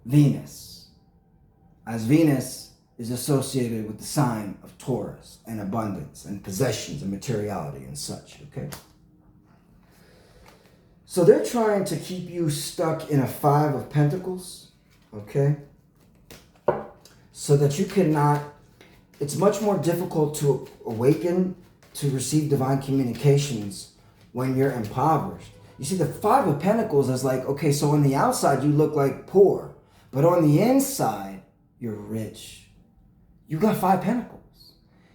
Venus, as Venus is associated with the sign of Taurus and abundance and possessions and materiality and such, okay? So they're trying to keep you stuck in a 5 of Pentacles, okay? So that you cannot, it's much more difficult to awaken, to receive divine communications when you're impoverished. You see, the 5 of Pentacles is like, okay, so on the outside you look like poor, but on the inside you're rich. You got 5 Pentacles.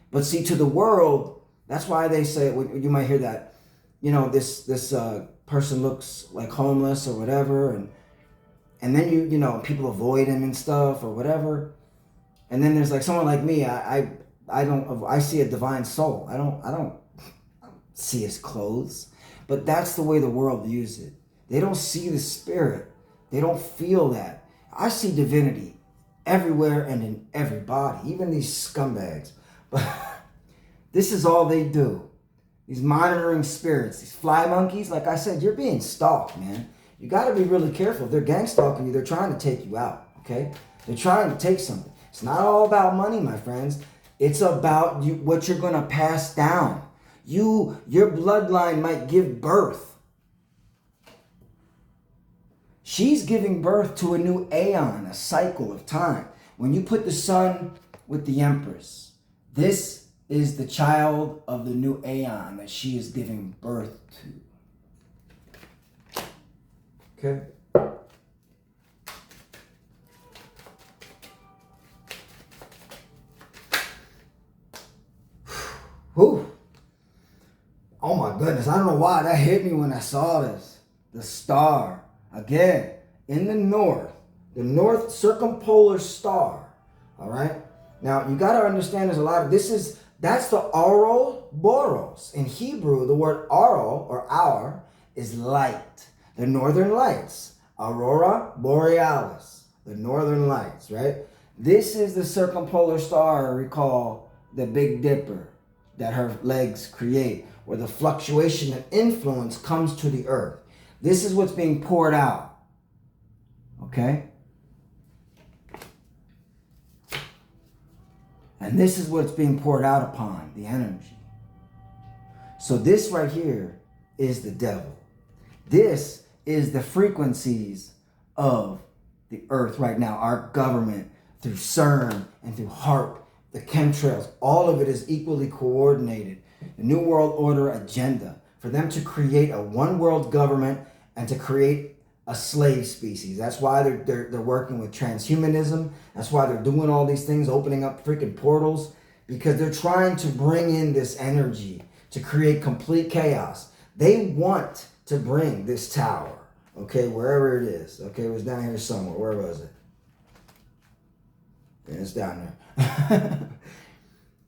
But see, to the world, that's why they say, you might hear that, this person looks like homeless or whatever, and then people avoid him and stuff or whatever. And then there's like someone like me, I see a divine soul. I don't see his clothes. But that's the way the world views it. They don't see the spirit. They don't feel that. I see divinity everywhere and in everybody, even these scumbags. But this is all they do. These monitoring spirits, these fly monkeys, like I said, you're being stalked, man. You got to be really careful. If they're gang stalking you, they're trying to take you out, okay? They're trying to take something. It's not all about money, my friends. It's about what you're going to pass down. Your bloodline might give birth. She's giving birth to a new aeon, a cycle of time. When you put the sun with the Empress, this is the child of the new aeon that she is giving birth to. Okay? Whew. Oh my goodness, I don't know why that hit me when I saw this. The star. Again, in the north circumpolar star. All right? Now, you got to understand there's a lot of, that's the Ouroboros. In Hebrew, the word Auro, or hour, is light. The northern lights. Aurora Borealis. The northern lights, right? This is the circumpolar star, recall, the Big Dipper that her legs create, where the fluctuation of influence comes to the earth. This is what's being poured out. Okay? And this is what's being poured out upon, the energy. So this right here is the devil. This is the frequencies of the earth right now. Our government, through CERN and through HARP, the chemtrails, all of it is equally coordinated. The New World Order agenda, for them to create a one world government and to create a slave species. That's why they're working with transhumanism. That's why they're doing all these things, opening up freaking portals, because they're trying to bring in this energy to create complete chaos. They want to bring this tower, okay, wherever it is. Okay, it was down here somewhere. Where was it? Yeah, it's down there.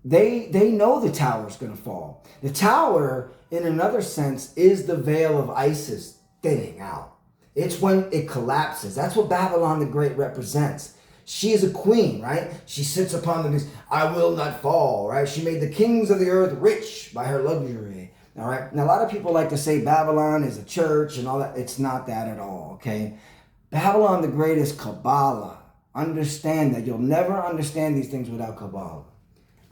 They know the tower's going to fall. The tower, in another sense, is the veil of Isis thinning out. It's when it collapses. That's what Babylon the Great represents. She is a queen, right? She sits upon the, I will not fall, right? She made the kings of the earth rich by her luxury, all right? Now, a lot of people like to say Babylon is a church and all that. It's not that at all, okay? Babylon the Great is Kabbalah. Understand that. You'll never understand these things without Kabbalah.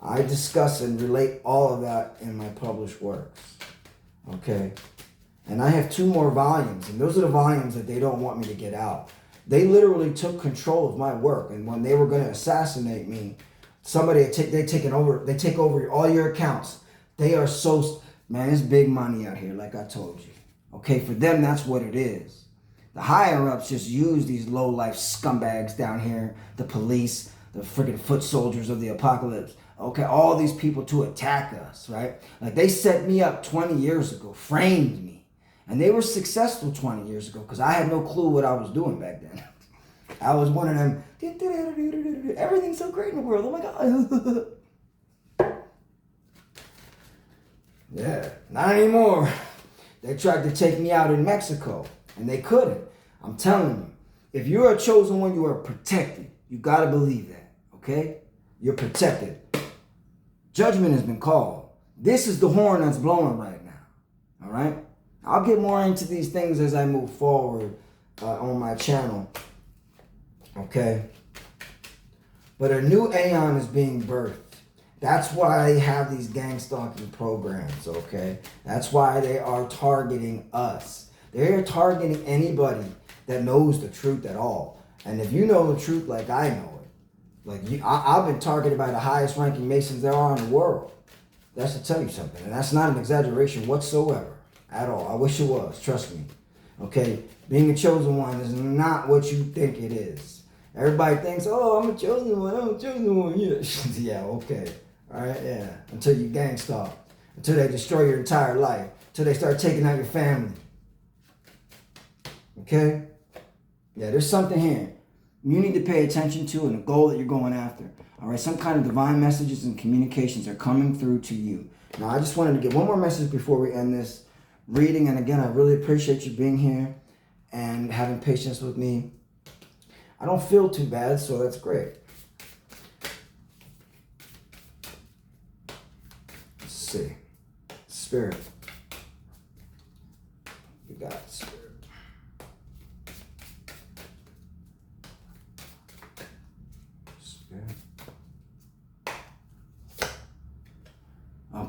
I discuss and relate all of that in my published works, okay? And I have 2 more volumes, and those are the volumes that they don't want me to get out. They literally took control of my work, and when they were going to assassinate me, they take over all your accounts. They are so, man, it's big money out here, like I told you. Okay, for them, that's what it is. The higher-ups just use these low-life scumbags down here, the police, the freaking foot soldiers of the apocalypse. Okay, all these people to attack us, right? Like, they set me up 20 years ago, framed me. And they were successful 20 years ago because I had no clue what I was doing back then. I was one of them, everything's so great in the world, oh my God. Yeah, not anymore. They tried to take me out in Mexico, and they couldn't. I'm telling you, if you're a chosen one, you are protected. You got to believe that, okay? You're protected. Judgment has been called. This is the horn that's blowing right now, all right? I'll get more into these things as I move forward on my channel, okay? But a new aeon is being birthed. That's why they have these gangstalking programs, okay? That's why they are targeting us. They're targeting anybody that knows the truth at all. And if you know the truth like I know it, like I've been targeted by the highest ranking Masons there are in the world. That's to tell you something. And that's not an exaggeration whatsoever. At all. I wish it was. Trust me. Okay? Being a chosen one is not what you think it is. Everybody thinks, oh, I'm a chosen one. I'm a chosen one. Yeah, yeah, okay. All right, yeah. Until you gangstalk. Until they destroy your entire life. Until they start taking out your family. Okay? Yeah, there's something here you need to pay attention to and a goal that you're going after. All right? Some kind of divine messages and communications are coming through to you. Now, I just wanted to get one more message before we end this reading, and again, I really appreciate you being here and having patience with me. I don't feel too bad, so that's great. Let's see. Spirit. You got it, Spirit. Spirit.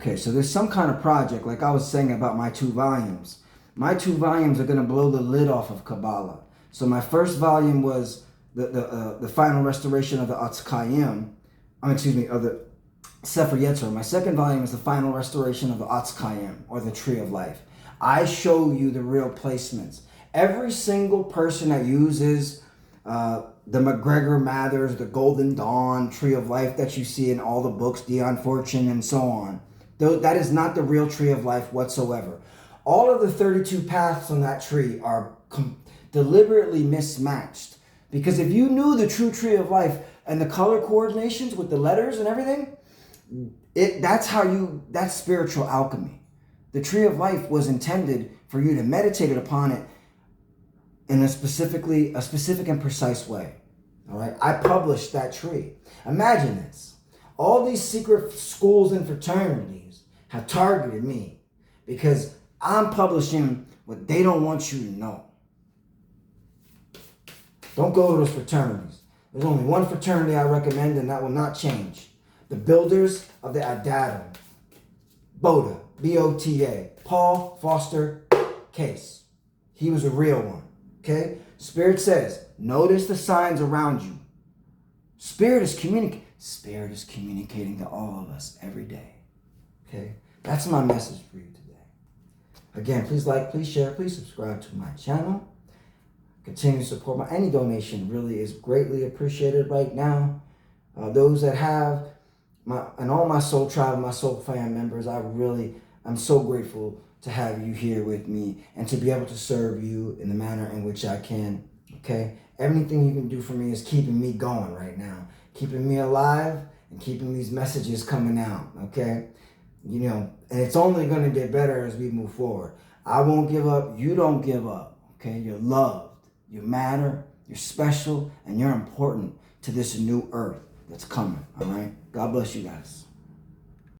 Okay, so there's some kind of project, like I was saying about my 2 volumes. My 2 volumes are going to blow the lid off of Kabbalah. So my first volume was the final restoration of the Atzkayim, of the Sefer Yetzirah. My second volume is the final restoration of the Atzkayim, or the Tree of Life. I show you the real placements. Every single person that uses the McGregor Mathers, the Golden Dawn, Tree of Life that you see in all the books, Dion Fortune, and so on, that is not the real Tree of Life whatsoever. All of the 32 paths on that tree are deliberately mismatched. Because if you knew the true Tree of Life and the color coordinations with the letters and everything, that's spiritual alchemy. The Tree of Life was intended for you to meditate upon it in a specific and precise way. All right, I published that tree. Imagine this. All these secret schools and fraternities have targeted me because I'm publishing what they don't want you to know. Don't go to those fraternities. There's only one fraternity I recommend, and that will not change. The builders of the Adatum. BOTA. B-O-T-A. Paul Foster Case. He was a real one. Okay? Spirit says, notice the signs around you. Spirit is communicating to all of us every day. Okay? That's my message for you today. Again, please like, please share, please subscribe to my channel. Continue to support any donation really is greatly appreciated right now. Those that have and all my soul tribe, my soul fam members, I'm so grateful to have you here with me and to be able to serve you in the manner in which I can. Okay? Everything you can do for me is keeping me going right now, keeping me alive and keeping these messages coming out. Okay? And it's only going to get better as we move forward. I won't give up. You don't give up. Okay? You're loved. You matter. You're special. And you're important to this new earth that's coming. All right? God bless you guys.